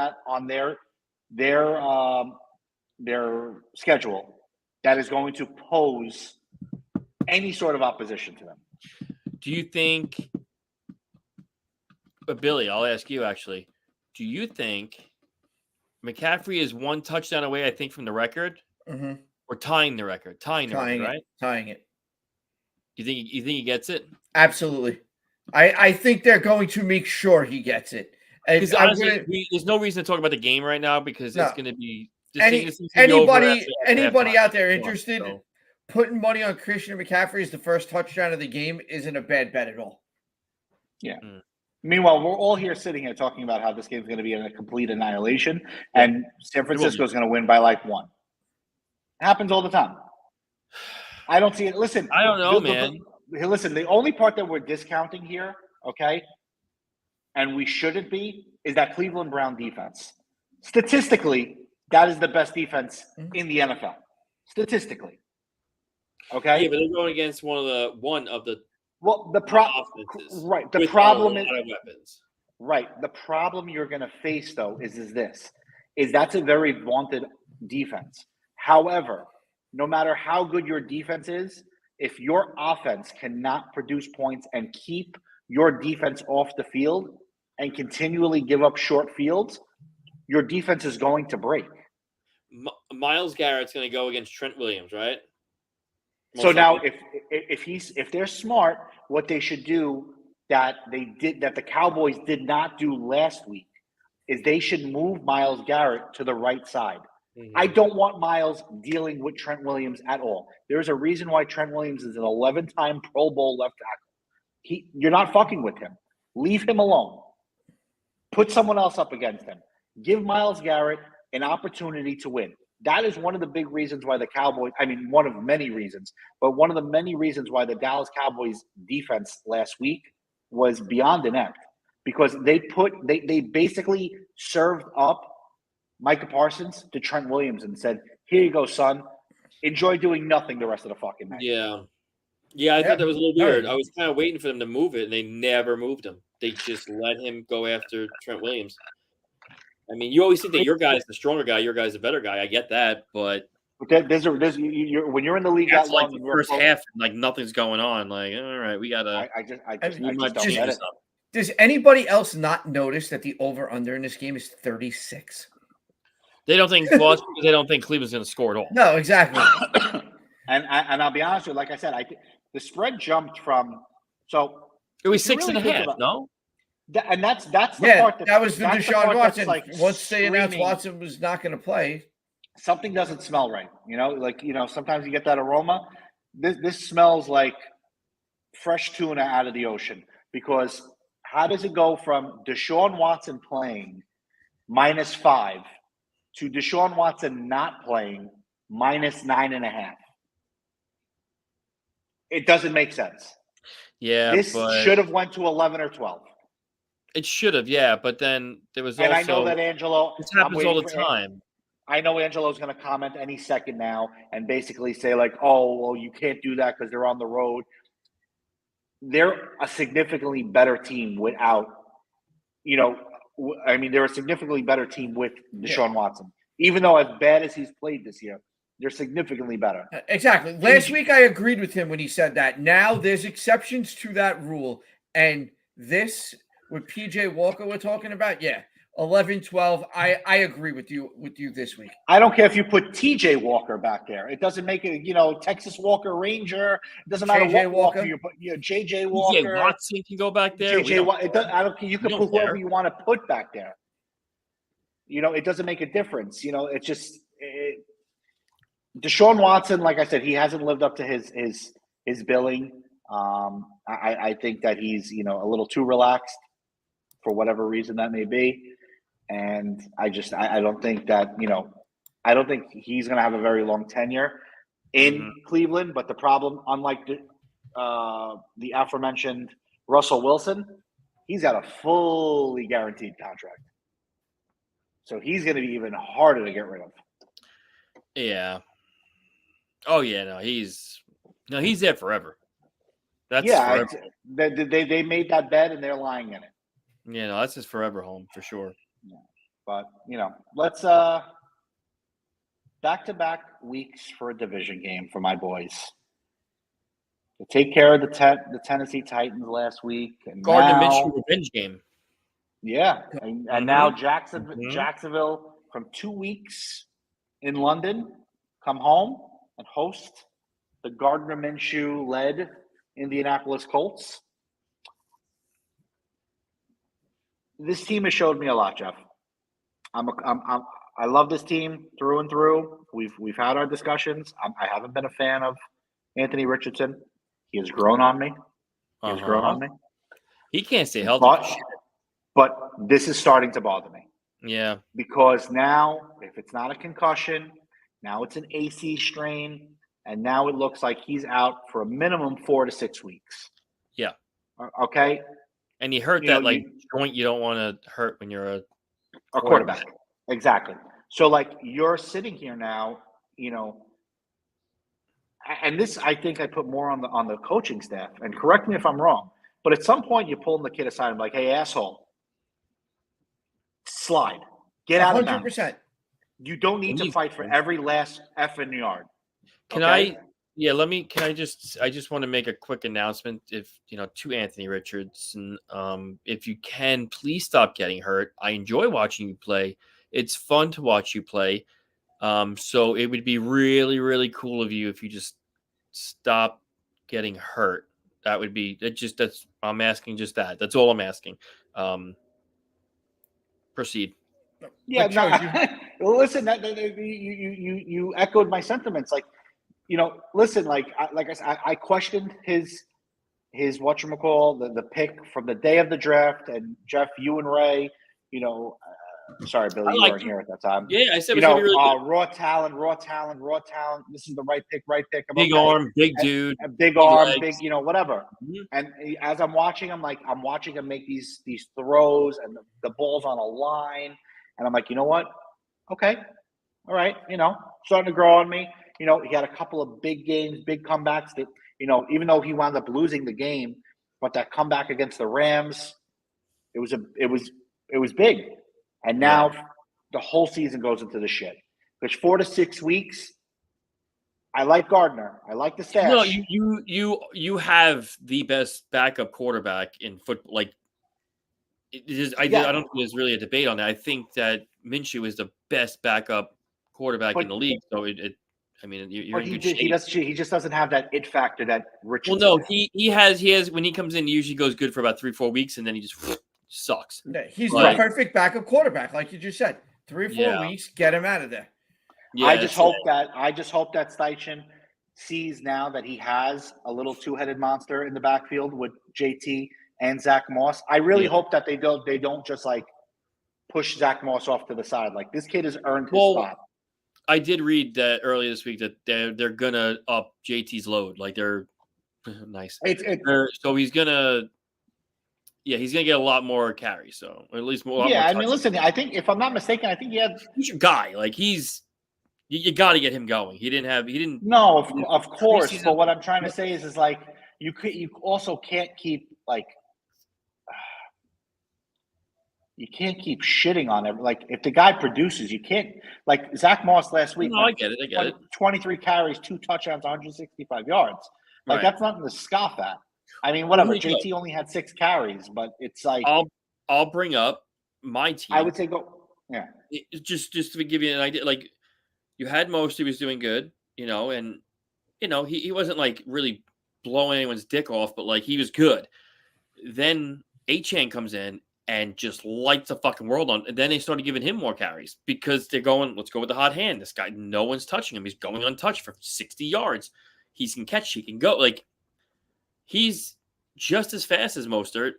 Speaker 2: their schedule that is going to pose any sort of opposition to them.
Speaker 3: Do you think, Billy, I'll ask you actually, do you think McCaffrey is 1 touchdown away, I think, from the record?
Speaker 4: Mm-hmm.
Speaker 3: Or tying the record? Tying the record, right?
Speaker 4: Tying it.
Speaker 3: You think he gets it?
Speaker 4: Absolutely. I think they're going to make sure he gets it.
Speaker 3: Because honestly, there's no reason to talk about the game right now because it's going to be
Speaker 4: anybody out there interested, putting money on Christian McCaffrey as the first touchdown of the game isn't a bad bet at all.
Speaker 2: Yeah. Meanwhile, we're all here sitting here talking about how this game is going to be a complete annihilation, and San Francisco is going to win by like 1. It happens all the time. I don't see it. Listen,
Speaker 3: I don't know, man.
Speaker 2: Listen, the only part that we're discounting here, okay, and we shouldn't be, is that Cleveland Brown defense. Statistically, that is the best defense in the NFL. Statistically. Okay?
Speaker 3: Yeah, but they're going against one of the offenses.
Speaker 2: Right. The problem is
Speaker 3: weapons.
Speaker 2: Right. The problem you're going to face, though, is that's a very vaunted defense. However, no matter how good your defense is, if your offense cannot produce points and keep your defense off the field and continually give up short fields, your defense is going to break.
Speaker 3: Myles Garrett's going to go against Trent Williams, right?
Speaker 2: So now, if they're smart, what they should do that the Cowboys did not do last week is they should move Myles Garrett to the right side. Mm-hmm. I don't want Myles dealing with Trent Williams at all. There's a reason why Trent Williams is an 11-time Pro Bowl left tackle. You're not fucking with him. Leave him alone. Put someone else up against him. Give Myles Garrett an opportunity to win. That is one of the big reasons why the Cowboys, one of many reasons, but one of the many reasons why the Dallas Cowboys defense last week was beyond inept, because they basically served up Micah Parsons to Trent Williams and said, "Here you go, son. Enjoy doing nothing the rest of the fucking night."
Speaker 3: Yeah, I thought that was a little weird. I was kind of waiting for them to move it, and they never moved him. They just let him go after Trent Williams. I mean, you always think that your guy's the stronger guy, your guy's the better guy. I get that, but
Speaker 2: when you're in the league that long,
Speaker 3: like the first half, like nothing's going on. Like, all right, we gotta.
Speaker 2: I just don't get it.
Speaker 4: Does anybody else not notice that the over/under in this game is 36?
Speaker 3: They don't think because they don't think Cleveland's going to score at all.
Speaker 4: No, exactly.
Speaker 2: and I'll be honest with you, like I said, the spread jumped from
Speaker 3: it was 6.5. No.
Speaker 2: And that's the part
Speaker 4: that was the Deshaun Watson. Like, once they announced Watson was not going to play,
Speaker 2: something doesn't smell right. Sometimes you get that aroma. This smells like fresh tuna out of the ocean, because how does it go from Deshaun Watson playing -5 to Deshaun Watson not playing -9.5? It doesn't make sense.
Speaker 3: Yeah,
Speaker 2: this should have went to 11 or 12.
Speaker 3: It should have, yeah, but then there was
Speaker 2: and I know that Angelo.
Speaker 3: This happens all the time.
Speaker 2: I know Angelo's going to comment any second now and basically say like, "Oh, well, you can't do that because they're on the road." They're a significantly better team without, they're a significantly better team with Deshaun Watson. Even though as bad as he's played this year, they're significantly better.
Speaker 4: Exactly. Last week I agreed with him when he said that. Now there's exceptions to that rule, and this. What PJ Walker we're talking about, 11-12. I agree with you this week.
Speaker 2: I don't care if you put TJ Walker back there. It doesn't make it, Texas Walker Ranger. It doesn't matter what Walker you put. JJ Walker.
Speaker 3: TJ Watson can go back there.
Speaker 2: I don't care. You can put whoever you want to put back there. It doesn't make a difference. It's just Deshaun Watson. Like I said, he hasn't lived up to his billing. I think that he's a little too relaxed, for whatever reason that may be. And I don't think that, I don't think he's going to have a very long tenure in Cleveland. But the problem, unlike the aforementioned Russell Wilson, he's got a fully guaranteed contract. So he's going to be even harder to get rid of.
Speaker 3: Yeah. Oh yeah, no, he's there forever. That's
Speaker 2: Yeah,
Speaker 3: forever.
Speaker 2: they made that bed and they're lying in it.
Speaker 3: Yeah, no, that's his forever home for sure.
Speaker 2: Yeah. But let's back-to-back weeks for a division game for my boys. To take care of the Tennessee Titans last week, and
Speaker 3: Gardner
Speaker 2: now,
Speaker 3: Minshew revenge game.
Speaker 2: yeah, and
Speaker 3: Mhm.
Speaker 2: now
Speaker 3: Mhm.
Speaker 2: Jacksonville from 2 weeks in London, come home and host the Gardner Minshew-led Indianapolis Colts. This team has showed me a lot, Jeff. I love this team through and through. We've had our discussions. I haven't been a fan of Anthony Richardson. He has grown on me.
Speaker 3: He can't stay healthy.
Speaker 2: But this is starting to bother me.
Speaker 3: Yeah.
Speaker 2: Because now, if it's not a concussion, now it's an AC strain, and now it looks like he's out for a minimum 4 to 6 weeks.
Speaker 3: Yeah.
Speaker 2: Okay.
Speaker 3: And he hurt that joint you don't want to hurt when you're a
Speaker 2: quarterback. Exactly. So you're sitting here now, and this I think I put more on the coaching staff. And correct me if I'm wrong, but at some point you're pulling the kid aside and like, hey, asshole, slide, get out of bounds. 100%. You don't need to fight for every last effing yard.
Speaker 3: I just want to make a quick announcement. If to Anthony Richardson, if you can, please stop getting hurt. I enjoy watching you play. It's fun to watch you play. So it would be really, really cool of you if you just stop getting hurt. That would be I'm asking just that. That's all I'm asking. Proceed.
Speaker 2: Yeah, listen, you echoed my sentiments. Listen, I said, I questioned his whatchamacall, the pick from the day of the draft, and Jeff, you and Ray, sorry, Billy, you weren't here at that time.
Speaker 3: Yeah, I said it was gonna be really good.
Speaker 2: Raw talent. This is the right pick.
Speaker 3: Big arm, big dude,
Speaker 2: big arm, legs. Whatever.
Speaker 3: Mm-hmm.
Speaker 2: And as I'm watching, I'm watching him make these throws, and the ball's on a line, and I'm like, you know what? Okay, all right, starting to grow on me. He had a couple of big games, big comebacks that, even though he wound up losing the game, but that comeback against the Rams, it was big. And now the whole season goes into the shit. Because 4 to 6 weeks, I like Gardner. I like the stash.
Speaker 3: No, you have the best backup quarterback in football. I don't think there's really a debate on that. I think that Minshew is the best backup quarterback in the league. So you're in good shape.
Speaker 2: He just doesn't have that it factor that Richardson.
Speaker 3: Well, no, he has. When he comes in, he usually goes good for about 3-4 weeks, and then he just sucks.
Speaker 4: He's the perfect backup quarterback, like you just said. 3 or 4 weeks, get him out of there.
Speaker 2: Yeah, I just hope that Steichen sees now that he has a little two-headed monster in the backfield with JT and Zach Moss. I really hope that they don't just push Zach Moss off to the side. This kid has earned his spot.
Speaker 3: I did read that earlier this week that they're gonna up JT's load. They're nice. So he's gonna get a lot more carries. So or at least more.
Speaker 2: Yeah, listen. I think if I'm not mistaken, I think
Speaker 3: he's your guy. You got to get him going. He didn't.
Speaker 2: No, of course. But what I'm trying to say is you also can't keep you can't keep shitting on him. If the guy produces, you can't. Zach Moss last week.
Speaker 3: No, I get it.
Speaker 2: 23 carries, 2 touchdowns, 165 yards. That's nothing to scoff at. Whatever. JT only had 6 carries, but it's
Speaker 3: I'll bring up my team.
Speaker 2: I would say go. Yeah.
Speaker 3: Just to give you an idea, you had most, he was doing good, and he wasn't really blowing anyone's dick off, but he was good. Then Achane comes in and just lights the fucking world on. And then they started giving him more carries because they're going, let's go with the hot hand. This guy, no one's touching him. He's going untouched for 60 yards. He can catch, he can go. He's just as fast as Mostert,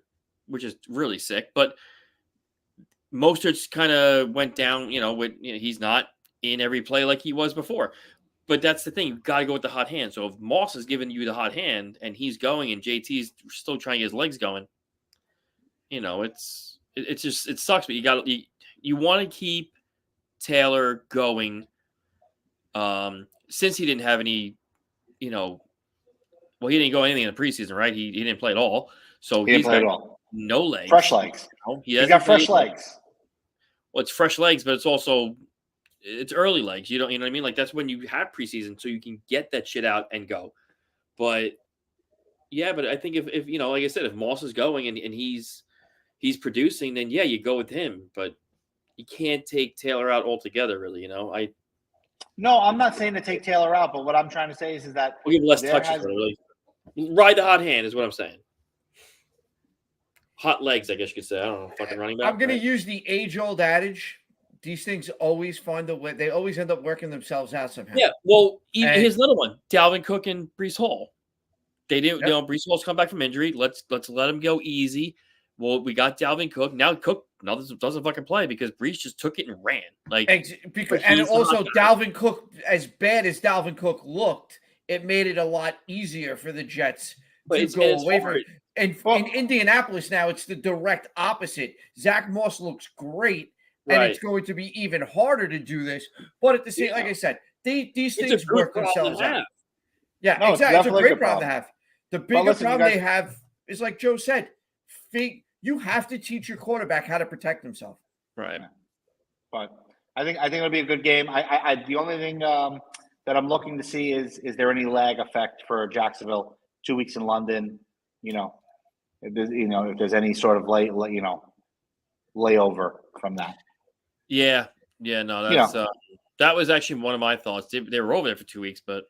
Speaker 3: which is really sick. But Mostert's kind of went down, he's not in every play like he was before. But that's the thing. You got to go with the hot hand. So if Moss is giving you the hot hand and he's going and JT's still trying to get his legs going, it's just it sucks. But you want to keep Taylor going. Since he didn't have any, he didn't go anything in the preseason, right? He didn't play at all. So
Speaker 2: He didn't
Speaker 3: he's
Speaker 2: play
Speaker 3: got
Speaker 2: at all.
Speaker 3: no legs.
Speaker 2: Fresh legs. He's got fresh legs.
Speaker 3: Well, it's fresh legs, but it's also it's early legs. You know what I mean? Like that's when you have preseason, so you can get that shit out and go. But yeah, but I think if like I said, if Moss is going and he's producing, then yeah, you go with him. But you can't take Taylor out altogether, really.
Speaker 2: No, I'm not saying to take Taylor out, but what I'm trying to say is that
Speaker 3: we'll give less touches. Really. Ride the hot hand is what I'm saying. Hot legs, I guess you could say. I don't know, fucking running back.
Speaker 4: I'm going to use the age-old adage. These things always find a way. They always end up working themselves out somehow.
Speaker 3: Yeah, well, here's another one. Dalvin Cook and Breece Hall. They didn't, Breece Hall's come back from injury. Let's let him go easy. Well, we got Dalvin Cook. Now Cook doesn't fucking play because Breece just took it and ran.
Speaker 4: And also Dalvin Cook, as bad as Dalvin Cook looked, it made it a lot easier for the Jets to go away from it. And in Indianapolis now, it's the direct opposite. Zach Moss looks great, and it's going to be even harder to do this. But at the same, like I said, these things work themselves out. Yeah, no, exactly. It's a great problem to have. The bigger problem they have is, like Joe said, you have to teach your quarterback how to protect himself.
Speaker 3: Right.
Speaker 2: But I think it'll be a good game. The only thing that I'm looking to see is there any lag effect for Jacksonville? 2 weeks in London, if there's any sort of layover from that.
Speaker 3: Yeah, no, that's that was actually one of my thoughts. They were over there for 2 weeks, but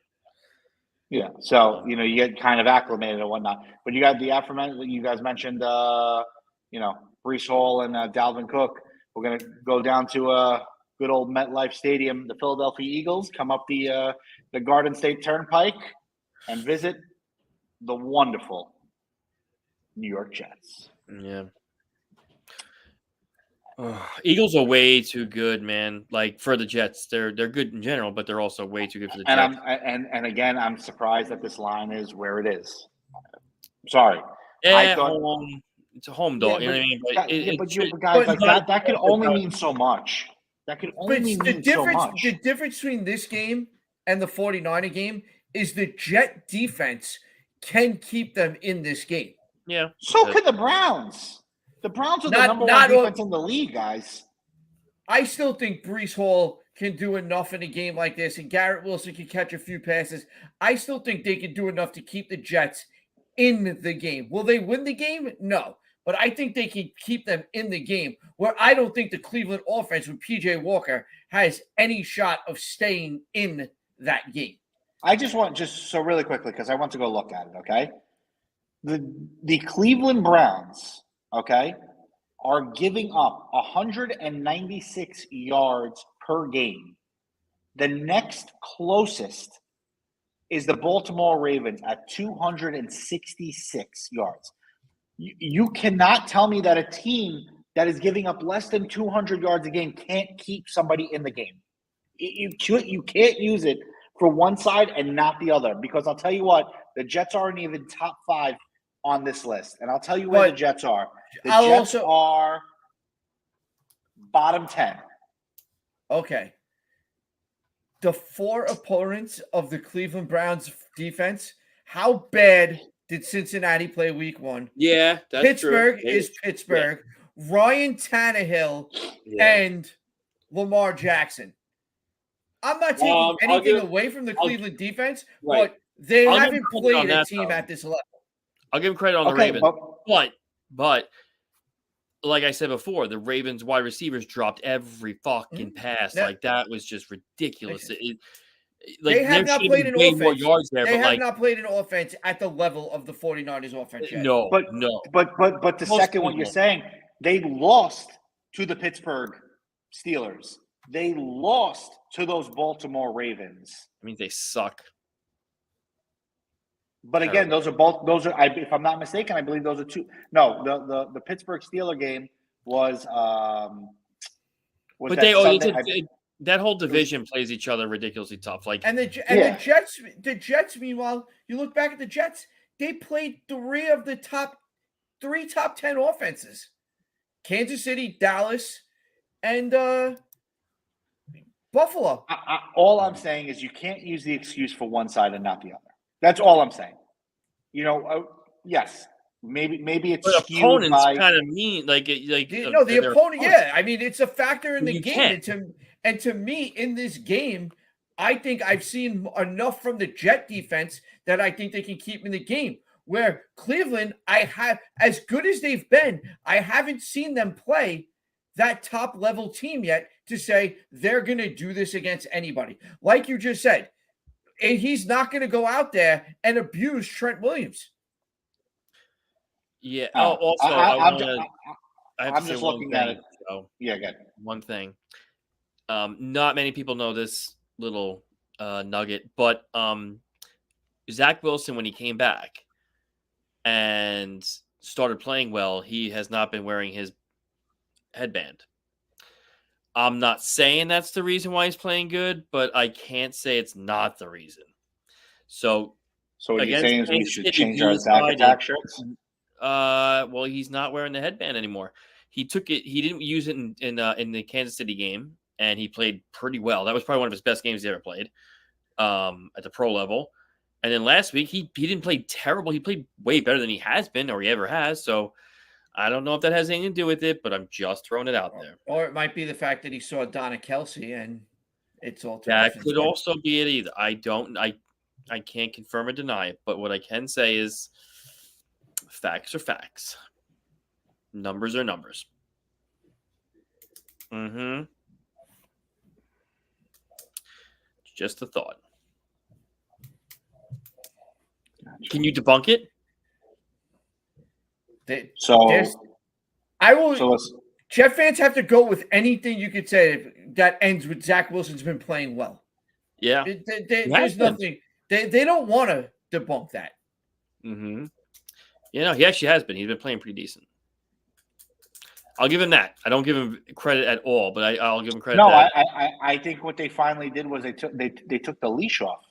Speaker 2: yeah. So you get kind of acclimated and whatnot. But you got the aforementioned. You guys mentioned, Breece Hall and Dalvin Cook. We're gonna go down to good old MetLife Stadium. The Philadelphia Eagles come up the Garden State Turnpike and visit the wonderful New York Jets.
Speaker 3: Yeah. Eagles are way too good, man. Like for the Jets, they're good in general, but they're also way too good for the Jets.
Speaker 2: And again, I'm surprised that this line is where it is. Sorry.
Speaker 3: Yeah, it's a home dog.
Speaker 2: Yeah,
Speaker 3: you know what I mean?
Speaker 2: But guys, that could only mean so much. That could only mean so much.
Speaker 4: The difference between this game and the 49er game is the Jet defense can keep them in this game.
Speaker 3: Yeah.
Speaker 2: So could the Browns. The Browns are the number one defense in the league, guys.
Speaker 4: I still think Breece Hall can do enough in a game like this, and Garrett Wilson can catch a few passes. I still think they can do enough to keep the Jets in the game. Will they win the game? No. But I think they can keep them in the game, where I don't think the Cleveland offense with P.J. Walker has any shot of staying in that game.
Speaker 2: I just want, so really quickly, because I want to go look at it, okay? The Cleveland Browns, okay, are giving up 196 yards per game. The next closest is the Baltimore Ravens at 266 yards. You cannot tell me that a team that is giving up less than 200 yards a game can't keep somebody in the game. You can't use it for one side and not the other, because I'll tell you what, the Jets aren't even top 5 on this list. And I'll tell you where the Jets are. The Jets are bottom 10.
Speaker 4: Okay. The 4 opponents of the Cleveland Browns defense, how bad did Cincinnati play week 1?
Speaker 3: Yeah, that's
Speaker 4: Pittsburgh
Speaker 3: true.
Speaker 4: is Pittsburgh. Yeah. Ryan Tannehill and Lamar Jackson. I'm not taking anything away from the Cleveland defense, but they haven't played a team at this level.
Speaker 3: I'll give him credit on the Ravens. But like I said before, the Ravens wide receivers dropped every fucking pass. Like that was just ridiculous.
Speaker 4: They have not played an offense. They have not played an offense at the level of the 49ers offense yet.
Speaker 3: No.
Speaker 2: But to second what you're saying, they lost to the Pittsburgh Steelers. They lost to those Baltimore Ravens.
Speaker 3: I mean, they suck.
Speaker 2: But again, those are if I'm not mistaken, I believe those are 2. No, the Pittsburgh Steeler game was
Speaker 3: that whole division plays each other ridiculously tough. Like,
Speaker 4: And the Jets. Meanwhile, you look back at the Jets. They played three of the top 10 offenses: Kansas City, Dallas, and Buffalo.
Speaker 2: All I'm saying is you can't use the excuse for one side and not the other. That's all I'm saying. Yes, maybe it's
Speaker 3: but
Speaker 2: skewed
Speaker 3: opponents
Speaker 2: by.
Speaker 3: kind of mean the
Speaker 4: opponent.
Speaker 3: opponents.
Speaker 4: Yeah, I mean it's a factor in the
Speaker 3: You
Speaker 4: game.
Speaker 3: can't.
Speaker 4: And to me, in this game, I think I've seen enough from the Jet defense that I think they can keep in the game. Where Cleveland, I have, as good as they've been, I haven't seen them play that top level team yet to say they're going to do this against anybody. Like you just said, he's not going to go out there and abuse Trent Williams.
Speaker 3: Yeah. Also,
Speaker 2: I'm just looking at it.
Speaker 3: So,
Speaker 2: yeah, good.
Speaker 3: One thing. Not many people know this little nugget, but Zach Wilson, when he came back and started playing well, he has not been wearing his headband. I'm not saying that's the reason why he's playing good, but I can't say it's not the reason. So
Speaker 2: what you're saying is we should change our Zach attack shirts?
Speaker 3: Well, he's not wearing the headband anymore. He took it. He didn't use it in the Kansas City game, and he played pretty well. That was probably one of his best games he ever played at the pro level. And then last week, he didn't play terrible. He played way better than he has been or he ever has. So I don't know if that has anything to do with it, but I'm just throwing it out there.
Speaker 4: Or it might be the fact that he saw Donna Kelsey and it's all
Speaker 3: that could also be it either. I can't confirm or deny it, but what I can say is facts are facts. Numbers are numbers. Just a thought. Can you debunk it?
Speaker 4: I will. Jet fans have to go with anything you could say that ends with Zach Wilson's been playing well.
Speaker 3: Yeah,
Speaker 4: there's nothing. They don't want to debunk that.
Speaker 3: Yeah, no, he actually has been. He's been playing pretty decent. I'll give him that. I don't give him credit at all, but I'll give him credit.
Speaker 2: No, I think what they finally did was they took the leash off.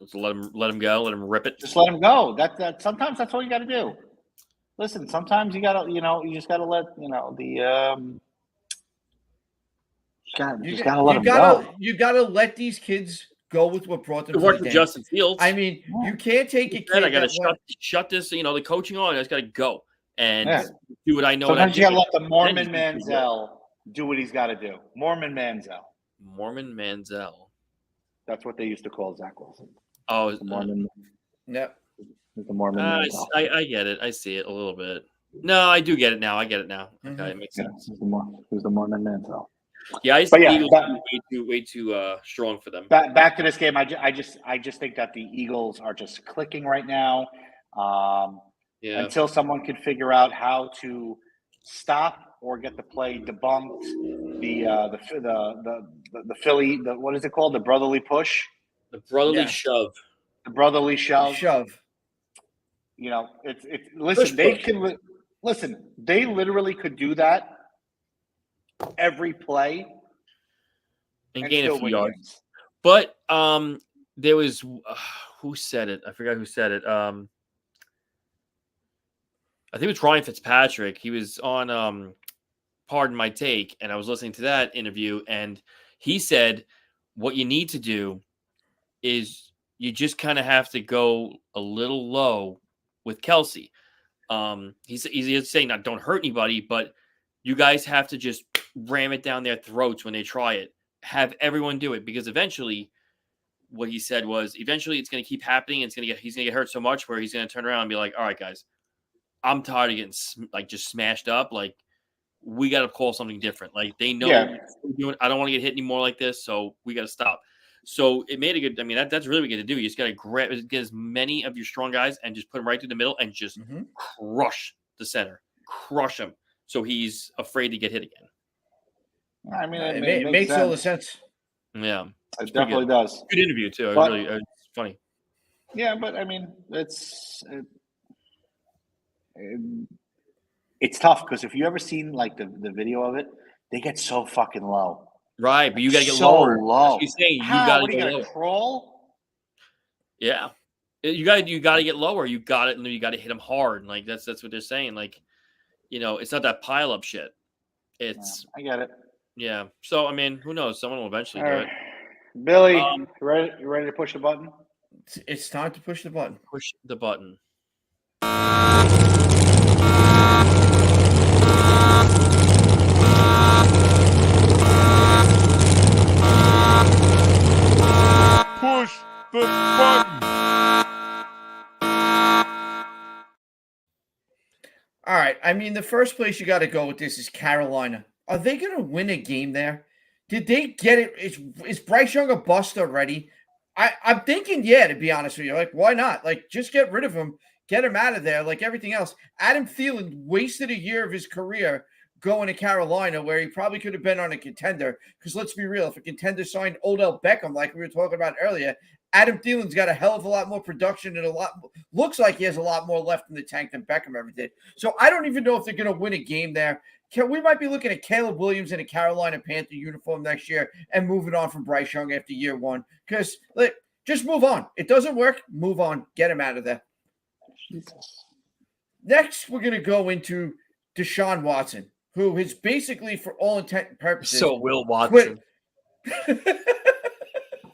Speaker 3: Just let him go, let him rip it.
Speaker 2: Just let him go. That sometimes that's all you got to do. Listen, sometimes you gotta, you just gotta let you gotta let them go.
Speaker 4: You gotta let these kids go with what brought them.
Speaker 3: It worked with Justin Fields.
Speaker 4: I mean, you can't take a kid.
Speaker 3: I gotta shut this. The coaching on. I just gotta go and do what I know.
Speaker 2: Sometimes you gotta let the Mormon Manziel do what he's got to do. Mormon Manziel. That's what they used to call Zach Wilson.
Speaker 3: Oh,
Speaker 2: the Mormon.
Speaker 4: Yep.
Speaker 2: The Mormon.
Speaker 3: I get it. I see it a little bit. No, I do get it now. I get it now. Okay, it makes sense.
Speaker 2: Who's the Mormon Manziel?
Speaker 3: Yeah, I see Eagles way too strong for them.
Speaker 2: Back to this game, I just think that the Eagles are just clicking right now. Until someone can figure out how to stop or get the play debunked, the Philly, what is it called? The brotherly push.
Speaker 3: The brotherly shove.
Speaker 2: The brotherly shove. Listen. They literally could do that every play
Speaker 3: and gain a few yards. But there was who said it? I forgot who said it. I think it was Ryan Fitzpatrick. He was on Pardon My Take, and I was listening to that interview, and he said what you need to do is you just kind of have to go a little low with Kelsey. He's saying not don't hurt anybody, but you guys have to just ram it down their throats when they try it. Have everyone do it, because eventually, what he said was, eventually it's going to keep happening. He's going to get hurt so much where he's going to turn around and be like, all right, guys, I'm tired of getting just smashed up. Like, we got to call something different. Like, they know I don't want to get hit anymore like this, so we got to stop. So it made a good. I mean, that's really what you got to do. You just got to get as many of your strong guys and just put them right through the middle and just crush the center, crush him, so he's afraid to get hit again.
Speaker 2: I mean,
Speaker 4: it makes all the sense.
Speaker 3: Yeah,
Speaker 2: it definitely does.
Speaker 3: Good interview too. It's funny.
Speaker 2: Yeah, but I mean, it's tough because if you ever seen like the video of it, they get so fucking low.
Speaker 3: Right, but you got to get
Speaker 2: so
Speaker 3: lower.
Speaker 2: low.
Speaker 3: That's what he's saying. You
Speaker 2: How?
Speaker 3: got to
Speaker 2: What are you
Speaker 3: go
Speaker 2: gonna
Speaker 3: lower.
Speaker 2: crawl?
Speaker 3: Yeah, you got to get lower. You got it, and then you got to hit him hard. And like that's what they're saying. Like, it's not that pile up shit. It's
Speaker 2: I get it.
Speaker 3: yeah. So I mean, who knows? Someone will eventually
Speaker 2: All
Speaker 3: do
Speaker 2: right.
Speaker 3: it.
Speaker 2: Billy, you ready to push the button?
Speaker 4: It's time to push the button.
Speaker 3: Push the button.
Speaker 1: Push the button.
Speaker 4: All right. I mean, the first place you got to go with this is Carolina. Are they going to win a game there? Did they get it? Is Bryce Young a bust already? I'm thinking, yeah, to be honest with you. Like, why not? Like, just get rid of him. Get him out of there like everything else. Adam Thielen wasted a year of his career going to Carolina where he probably could have been on a contender. Because let's be real, if a contender signed Odell Beckham like we were talking about earlier, Adam Thielen's got a hell of a lot more production and looks like he has a lot more left in the tank than Beckham ever did. So I don't even know if they're going to win a game there. We might be looking at Caleb Williams in a Carolina Panther uniform next year and moving on from Bryce Young after year one. Because just move on. It doesn't work. Move on. Get him out of there.
Speaker 2: Jesus.
Speaker 4: Next, we're going to go into Deshaun Watson, who is basically, for all intent and purposes,
Speaker 3: So Will Watson.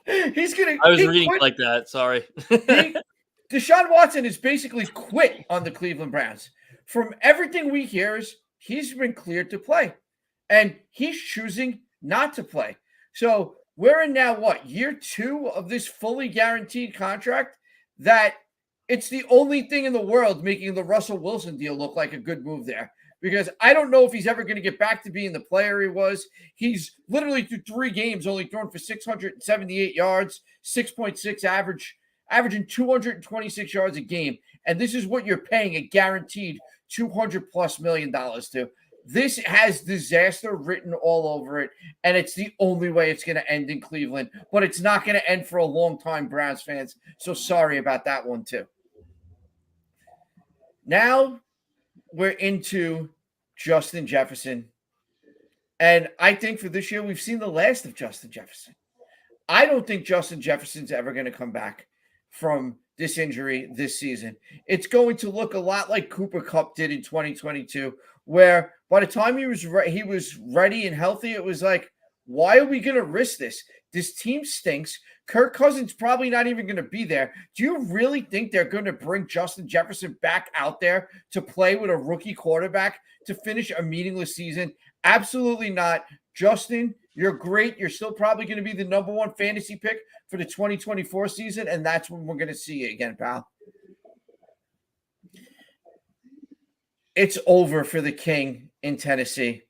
Speaker 4: He's going to.
Speaker 3: I was reading like that. Sorry.
Speaker 4: Deshaun Watson is basically quit on the Cleveland Browns. From everything we hear is he's been cleared to play, and he's choosing not to play. So we're in now, year 2 of this fully guaranteed contract that it's the only thing in the world making the Russell Wilson deal look like a good move there. Because I don't know if he's ever going to get back to being the player he was. He's literally through 3 games only thrown for 678 yards, 6.6 average, averaging 226 yards a game. And this is what you're paying a guaranteed $200+ million to. This has disaster written all over it, and it's the only way it's going to end in Cleveland. But it's not going to end for a long time, Browns fans. So sorry about that one, too. Now we're into Justin Jefferson. And I think for this year, we've seen the last of Justin Jefferson. I don't think Justin Jefferson's ever going to come back from this injury this season. It's going to look a lot like Cooper Kupp did in 2022, where by the time he was ready and healthy, it was like, why are we going to risk this? This team stinks. Kirk Cousins probably not even going to be there. Do you really think they're going to bring Justin Jefferson back out there to play with a rookie quarterback to finish a meaningless season? Absolutely not. Justin, you're great. You're still probably going to be the number 1 fantasy pick for the 2024 season, and that's when we're going to see you again, pal. It's over for the King in Tennessee.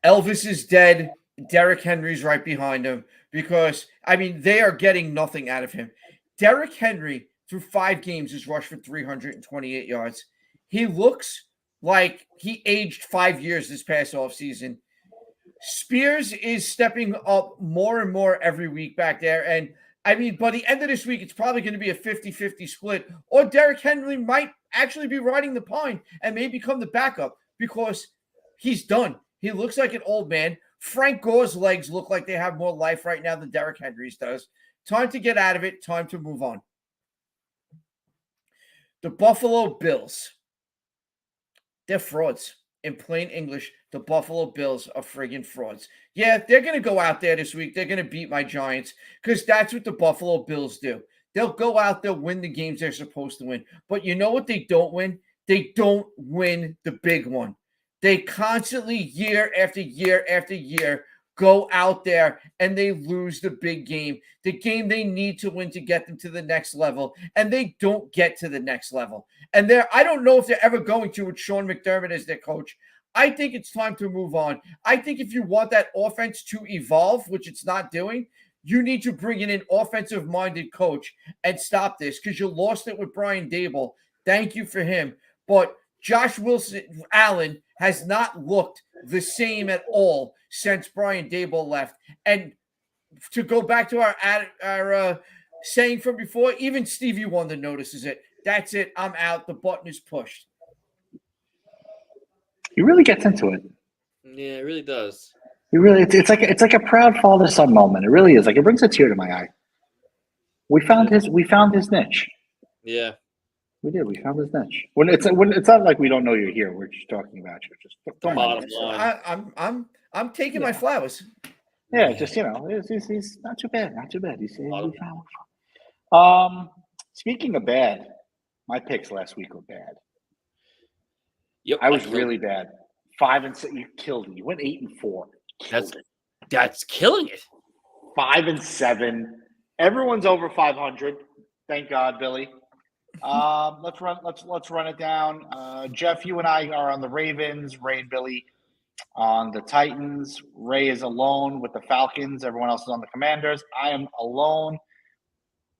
Speaker 4: Elvis is dead. Derrick Henry's right behind him because, they are getting nothing out of him. Derrick Henry, through 5 games, has rushed for 328 yards. He looks like he aged 5 years this past offseason. Spears is stepping up more and more every week back there. And, by the end of this week, it's probably going to be a 50-50 split. Or Derrick Henry might actually be riding the pine and may become the backup because he's done. He looks like an old man. Frank Gore's legs look like they have more life right now than Derrick Henry's does. Time to get out of it. Time to move on. The Buffalo Bills. They're frauds. In plain English, the Buffalo Bills are friggin' frauds. Yeah, they're going to go out there this week. They're going to beat my Giants because that's what the Buffalo Bills do. They'll go out, they'll win the games they're supposed to win. But you know what they don't win? They don't win the big one. They constantly, year after year after year, go out there and they lose the big game, the game they need to win to get them to the next level, and they don't get to the next level. And I don't know if they're ever going to with Sean McDermott as their coach. I think it's time to move on. I think if you want that offense to evolve, which it's not doing, you need to bring in an offensive-minded coach and stop this because you lost it with Brian Daboll. Thank you for him. But Josh Allen has not looked the same at all since Brian Daboll left. And to go back to our saying from before, even Stevie Wonder notices it. That's it. I'm out. The button is pushed.
Speaker 2: He really gets into it.
Speaker 3: Yeah, it really does.
Speaker 2: It really, it's like a proud father son moment. It really is. Like it brings a tear to my eye. We found his niche.
Speaker 3: Yeah.
Speaker 2: We did. We found his niche. When it's not like we don't know you're here. We're just talking about you. Just don't mind
Speaker 3: Bottom
Speaker 2: us.
Speaker 3: line.
Speaker 4: I'm taking my flowers.
Speaker 2: Yeah, just he's not too bad. Not too bad.
Speaker 3: Bottom
Speaker 2: Speaking of bad, my picks last week were bad.
Speaker 3: Yep.
Speaker 2: I was really bad. 5-6. You killed me. You went 8-4.
Speaker 3: That's killing it.
Speaker 2: 5-7. Everyone's over 500. Thank God, Billy. Let's run it down. Jeff, you and I are on the Ravens. Ray and Billy on the Titans. Ray is alone with the Falcons. Everyone else is on the Commanders. I am alone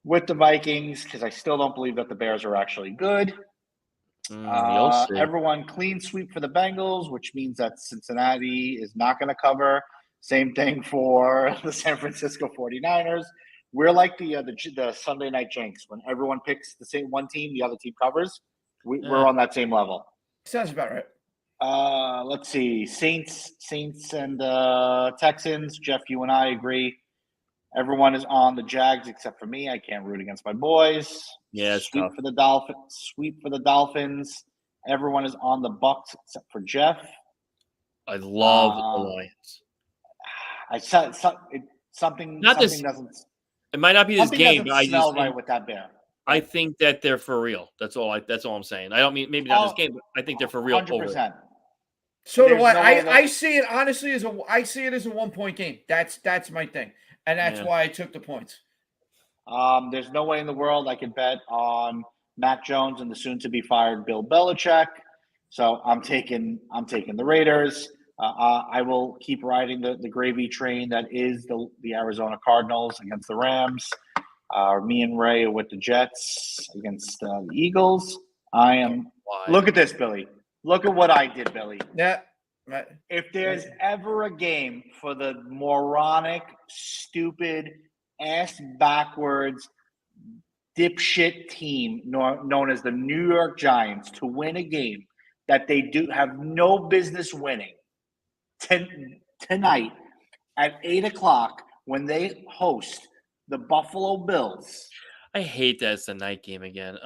Speaker 2: with the Vikings because I still don't believe that the Bears are actually good.
Speaker 3: You'll see.
Speaker 2: Everyone clean sweep for the Bengals, which means that Cincinnati is not going to cover. Same thing for the San Francisco 49ers. We're like the Sunday night jinx. When everyone picks the same one team, the other team covers. We're on that same level.
Speaker 4: Sounds about right.
Speaker 2: Let's see. Saints and Texans. Jeff, you and I agree. Everyone is on the Jags except for me. I can't root against my boys.
Speaker 3: Yeah, it's
Speaker 2: sweep
Speaker 3: tough.
Speaker 2: for the Dolphins. Sweep for the Dolphins. Everyone is on the Bucks except for Jeff.
Speaker 3: I love the Lions.
Speaker 2: I said something.
Speaker 3: Not this.
Speaker 2: Doesn't.
Speaker 3: It might not be this game, but I
Speaker 2: smell
Speaker 3: just
Speaker 2: right with that bear.
Speaker 3: I think that they're for real. That's all I'm saying. I don't mean maybe not this game, but I think they're for real.
Speaker 2: 100%.
Speaker 4: So do I. I see it honestly as a 1-point game. That's my thing, and that's why I took the points.
Speaker 2: There's no way in the world I could bet on Mac Jones and the soon-to-be fired Bill Belichick. So I'm taking the Raiders. I will keep riding the gravy train that is the Arizona Cardinals against the Rams. Me and Ray are with the Jets against the Eagles. I am. Look at this, Billy. Look at what I did, Billy.
Speaker 4: Yeah.
Speaker 2: If there's ever a game for the moronic, stupid, ass backwards, dipshit team known as the New York Giants to win a game that they do have no business winning tonight at 8:00 when they host the Buffalo Bills.
Speaker 3: I hate that it's the night game again.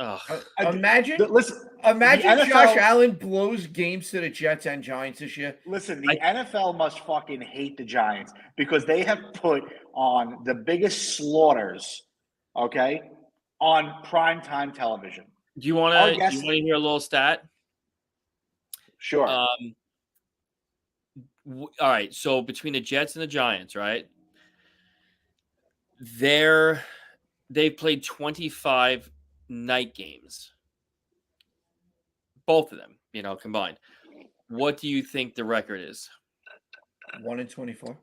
Speaker 4: Imagine
Speaker 2: NFL,
Speaker 4: Josh Allen blows games to the Jets and Giants this year.
Speaker 2: Listen, the NFL must fucking hate the Giants because they have put on the biggest slaughters, okay, on primetime television.
Speaker 3: Do you want to hear a little stat?
Speaker 2: Sure.
Speaker 3: All right. So between the Jets and the Giants, right? They've played 25 night games. Both of them, combined. What do you think the record is?
Speaker 4: 1-24.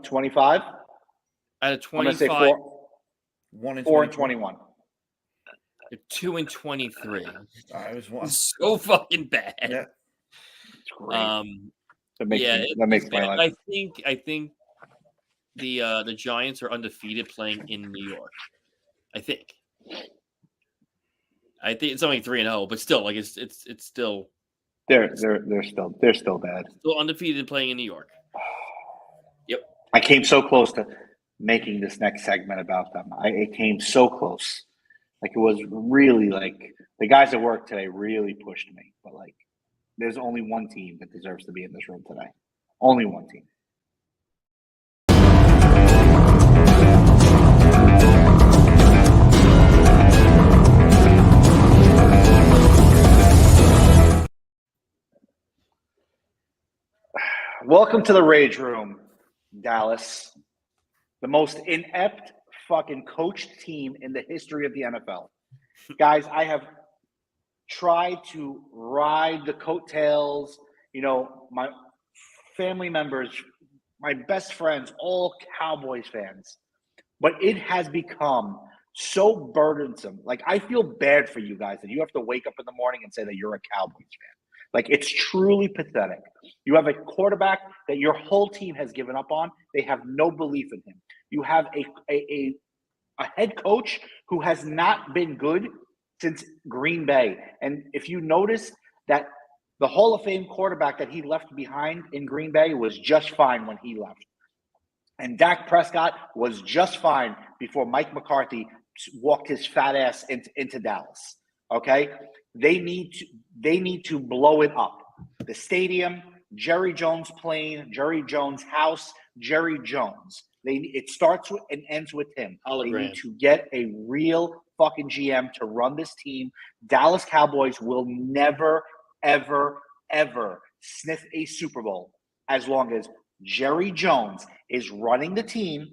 Speaker 2: 25?
Speaker 3: Out of 25.
Speaker 2: I'm going to say 4-21.
Speaker 3: 2-23.
Speaker 4: It was one.
Speaker 3: So fucking bad.
Speaker 4: Yeah.
Speaker 2: It's great. That makes my life.
Speaker 3: I think the Giants are undefeated playing in New York. I think it's only 3-0, but still, like it's still
Speaker 2: they're still bad.
Speaker 3: Still undefeated playing in New York. Yep.
Speaker 2: I came so close to making this next segment about them. It came so close. Like it was really like the guys at work today really pushed me. But like, there's only one team that deserves to be in this room today. Only one team. Welcome to the Rage Room, Dallas. The most inept fucking coached team in the history of the NFL. Guys, I have tried to ride the coattails, my family members, my best friends, all Cowboys fans. But it has become so burdensome. Like, I feel bad for you guys that you have to wake up in the morning and say that you're a Cowboys fan. Like, it's truly pathetic. You have a quarterback that your whole team has given up on. They have no belief in him. You have a head coach who has not been good since Green Bay. And if you notice that the Hall of Fame quarterback that he left behind in Green Bay was just fine when he left. And Dak Prescott was just fine before Mike McCarthy walked his fat ass into Dallas. Okay? They need to blow it up. The stadium, Jerry Jones plane, Jerry Jones house, Jerry Jones. It starts with and ends with him. They need to get a real fucking GM to run this team. Dallas Cowboys will never, ever, ever sniff a Super Bowl as long as Jerry Jones is running the team.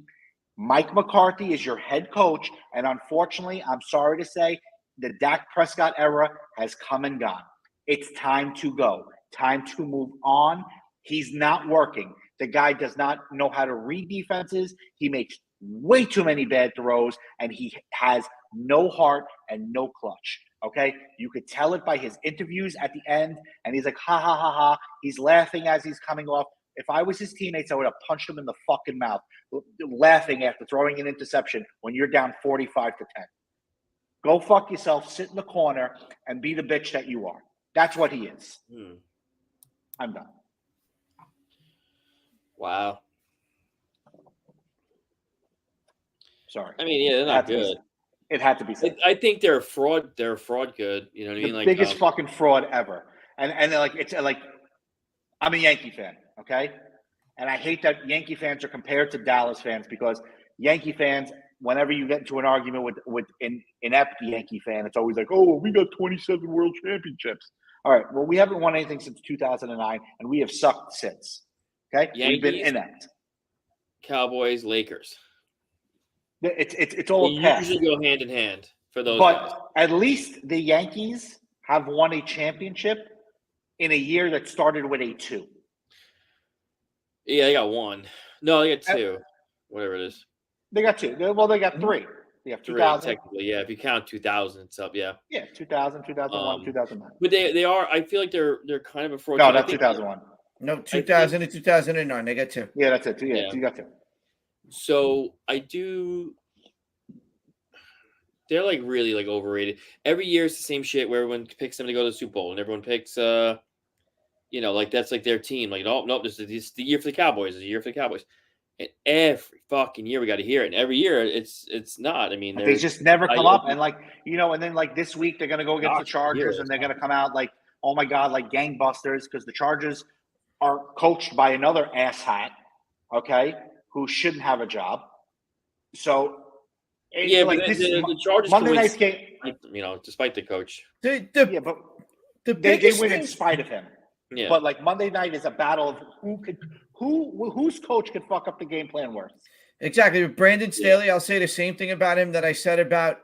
Speaker 2: Mike McCarthy is your head coach. And unfortunately, I'm sorry to say, the Dak Prescott era has come and gone. It's time to go. Time to move on. He's not working. The guy does not know how to read defenses. He makes way too many bad throws, and he has no heart and no clutch. Okay? You could tell it by his interviews at the end, and he's like, ha, ha, ha, ha. He's laughing as he's coming off. If I was his teammates, I would have punched him in the fucking mouth, laughing after throwing an interception when you're down 45-10. Go fuck yourself, sit in the corner, and be the bitch that you are. That's what he is. I'm done.
Speaker 5: Wow.
Speaker 2: Sorry.
Speaker 5: I mean, yeah, they're not good.
Speaker 2: It had to be said.
Speaker 5: I think they're a fraud. They're a fraud good. You know what I mean?
Speaker 2: The
Speaker 5: like
Speaker 2: biggest fucking fraud ever. And like it's like I'm a Yankee fan, okay? And I hate that Yankee fans are compared to Dallas fans because Yankee fans, whenever you get into an argument with an inept Yankee fan, it's always like, oh, well, we got 27 world championships. All right, well, we haven't won anything since 2009, and we have sucked since. Okay?
Speaker 5: Yankees,
Speaker 2: we've been inept.
Speaker 5: Cowboys, Lakers.
Speaker 2: It's all
Speaker 5: they
Speaker 2: past.
Speaker 5: usually go hand in hand for those
Speaker 2: But
Speaker 5: guys.
Speaker 2: at least the Yankees have won a championship in a year that started with a 2.
Speaker 5: Yeah, they got 1. No, they got 2. Whatever it is.
Speaker 2: They got 2. Well, they got 3. They have 2000.
Speaker 5: Technically, yeah. If you count 2000, it's up, yeah.
Speaker 2: Yeah, 2000, 2001, 2009.
Speaker 5: But they are. I feel like they're kind of a fraud.
Speaker 2: No, that's 2001.
Speaker 4: No, 2000 and 2009. They got 2.
Speaker 2: Yeah, that's it. Yeah, you got 2.
Speaker 5: So I do. They're like really like overrated. Every year it's the same shit where everyone picks them to go to the Super Bowl and everyone picks, like that's like their team. Like, oh, no, this is the year for the Cowboys. It's the year for the Cowboys. And every fucking year we got to hear it. And every year it's not. I mean,
Speaker 2: they just never come up. And and then like this week they're going to go against the Chargers and they're going to come out like, oh my God, like gangbusters because the Chargers are coached by another asshat, okay, who shouldn't have a job. So,
Speaker 5: yeah,
Speaker 2: like
Speaker 5: but
Speaker 2: this
Speaker 5: the Chargers
Speaker 2: Monday night's game,
Speaker 5: despite the coach.
Speaker 2: but they win in spite of him.
Speaker 5: Yeah.
Speaker 2: But like Monday night is a battle of whose coach could fuck up the game plan worse.
Speaker 4: Exactly. With Brandon Staley, I'll say the same thing about him that I said about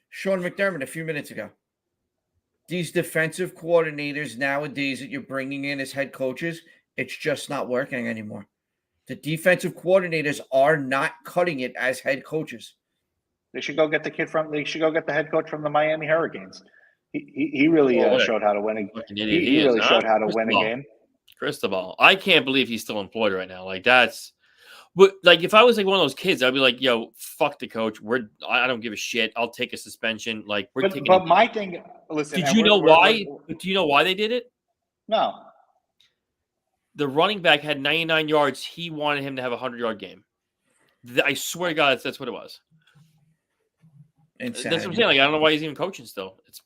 Speaker 4: Sean McDermott a few minutes ago. These defensive coordinators nowadays that you're bringing in as head coaches, it's just not working anymore. The defensive coordinators are not cutting it as head coaches.
Speaker 2: They should go get the head coach from the Miami Hurricanes. He really showed how to win a game. He really showed how to win a game.
Speaker 3: Cristobal. I can't believe he's still employed right now. Like that's but like if I was like one of those kids, I'd be like, yo, fuck the coach. I don't give a shit. I'll take a suspension. Like we're taking
Speaker 2: But my thing, listen.
Speaker 3: Did you know why? Do you know why they did it?
Speaker 2: No.
Speaker 3: The running back had 99 yards. He wanted him to have a 100-yard game. I swear to God, that's what it was.
Speaker 4: Insanity.
Speaker 3: That's what I'm saying. Like I don't know why he's even coaching still. It's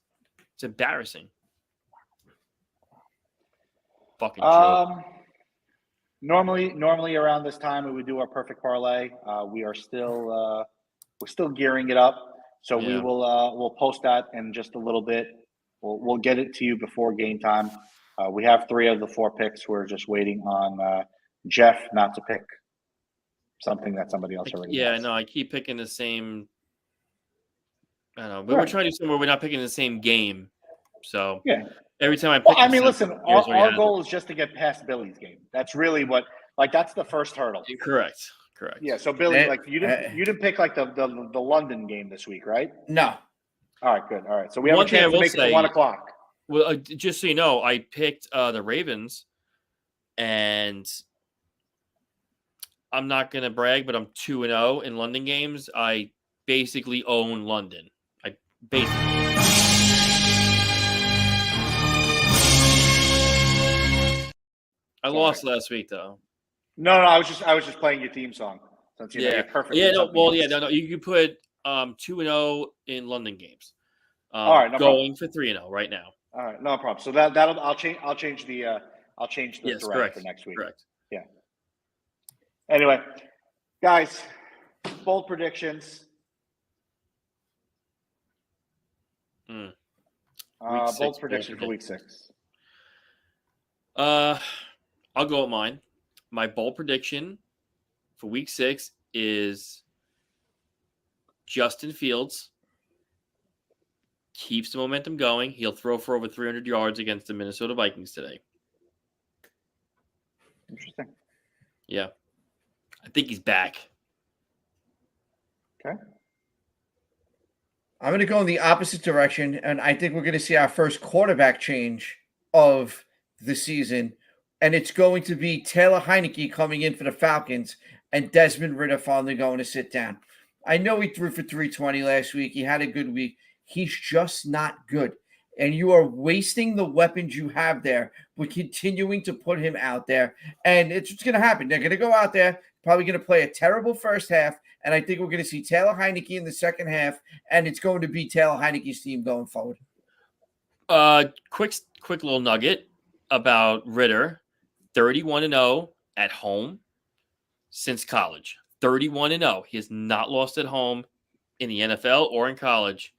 Speaker 3: embarrassing. Fucking true.
Speaker 2: Normally around this time we would do our perfect parlay. We are still gearing it up, so we'll post that in just a little bit. We'll get it to you before game time. We have 3 of the 4 picks. We're just waiting on Jeff not to pick something that somebody else already.
Speaker 3: Yeah,
Speaker 2: has.
Speaker 3: no, I keep picking the same. I don't know, but we're trying to do somewhere we're not picking the same game. So
Speaker 2: yeah,
Speaker 3: every time I pick,
Speaker 2: listen, our goal is just to get past Billy's game. That's really what, that's the first hurdle.
Speaker 3: Correct.
Speaker 2: Yeah. So Billy, you didn't pick like the London game this week, right?
Speaker 4: No.
Speaker 2: All right, good. All right, so we have a chance to make it 1 o'clock.
Speaker 3: Well, just so you know, I picked the Ravens, and I'm not going to brag, but I'm 2-0 in London games. I basically own London. I lost last week, though.
Speaker 2: No, I was just playing your theme song. Since you know you're perfect.
Speaker 3: Yeah,
Speaker 2: with
Speaker 3: no,
Speaker 2: something
Speaker 3: well,
Speaker 2: else.
Speaker 3: yeah, no. You could put 2-0 in London games.
Speaker 2: All right, no
Speaker 3: going for 3-0 right now.
Speaker 2: All right, no problem. So that'll I'll change the
Speaker 3: Yes,
Speaker 2: thread
Speaker 3: correct.
Speaker 2: for next week.
Speaker 3: Correct.
Speaker 2: Yeah. Anyway, guys, bold predictions. Bold prediction for week 6.
Speaker 3: I'll go with mine. My bold prediction for week 6 is Justin Fields keeps the momentum going. He'll throw for over 300 yards against the Minnesota Vikings today.
Speaker 2: Interesting.
Speaker 3: Yeah. I think he's back.
Speaker 2: Okay.
Speaker 4: I'm going to go in the opposite direction, and I think we're going to see our first quarterback change of the season, and it's going to be Taylor Heineke coming in for the Falcons and Desmond Ridder finally going to sit down. I know he threw for 320 last week. He had a good week. He's just not good, and you are wasting the weapons you have there with continuing to put him out there, and it's what's going to happen. They're going to go out there, probably going to play a terrible first half, and I think we're going to see Taylor Heineke in the second half, and it's going to be Taylor Heineke's team going forward.
Speaker 3: Quick little nugget about Ridder. 31-0 at home since college. 31-0. He has not lost at home in the NFL or in college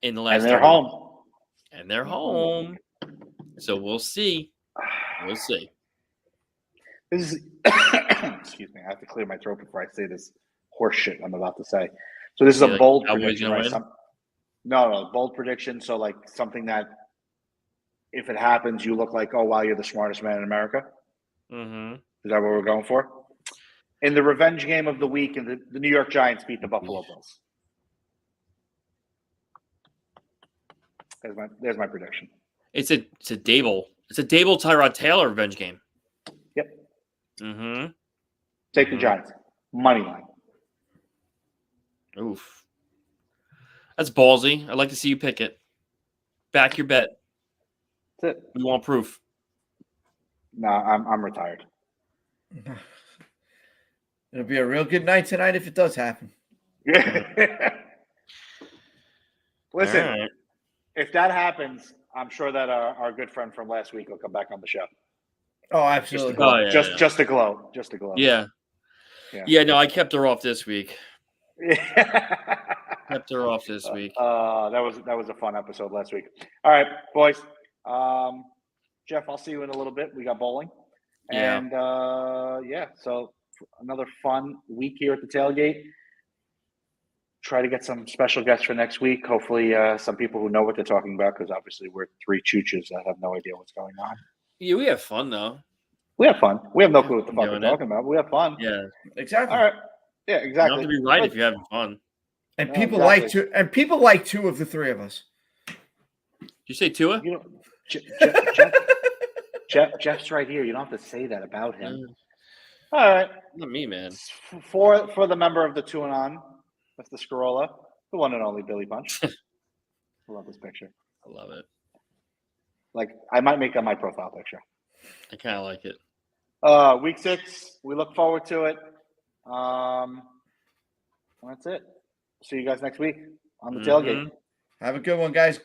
Speaker 3: in the last.
Speaker 2: And they're home.
Speaker 3: And they're home. So we'll see. We'll see.
Speaker 2: This is excuse me. I have to clear my throat before I say this horse shit I'm about to say. So this is a bold prediction, right? No, bold prediction. So like something that if it happens, you look like, oh wow, you're the smartest man in America.
Speaker 3: Mm-hmm.
Speaker 2: Is that what we're going for? In the revenge game of the week, and the New York Giants beat the Buffalo Bills. There's my prediction.
Speaker 3: It's a Dable Tyrod Taylor revenge game.
Speaker 2: Yep.
Speaker 3: Mm-hmm.
Speaker 2: Take the Giants. Money line.
Speaker 3: Oof. That's ballsy. I'd like to see you pick it. Back your bet.
Speaker 2: That's it.
Speaker 3: We want proof.
Speaker 2: No, I'm retired.
Speaker 4: It'll be a real good night tonight if it does happen.
Speaker 2: Listen,
Speaker 3: right.
Speaker 2: If that happens, I'm sure that our good friend from last week will come back on the show.
Speaker 4: Oh, absolutely.
Speaker 2: Just to glow. Just to glow.
Speaker 3: Yeah. No, I kept her off this week. Kept her off this week.
Speaker 2: That was a fun episode last week. All right, boys. Jeff, I'll see you in a little bit. We got bowling.
Speaker 3: Yeah.
Speaker 2: And so another fun week here at the tailgate. Try to get some special guests for next week. Hopefully some people who know what they're talking about, because obviously we're three chooches that have no idea what's going on.
Speaker 3: Yeah, we have fun though.
Speaker 2: We have fun. We have no clue what the fuck we're talking about. But we have fun.
Speaker 3: Yeah,
Speaker 4: exactly.
Speaker 2: All right. Yeah, exactly.
Speaker 3: You don't have to be right if you're having fun.
Speaker 4: And people like to. And people like two of the three of us.
Speaker 3: Did you say Tua?
Speaker 2: You know, Jeff's right here. You don't have to say that about him. All right.
Speaker 3: Not me, man.
Speaker 2: For the member of the Two and On, Mr. Scarola, the one and only Billy Punch. I love this picture.
Speaker 3: I love it.
Speaker 2: Like, I might make that my profile picture.
Speaker 3: I kind of like it.
Speaker 2: Week 6, we look forward to it. That's it. See you guys next week on the tailgate.
Speaker 4: Have a good one, guys.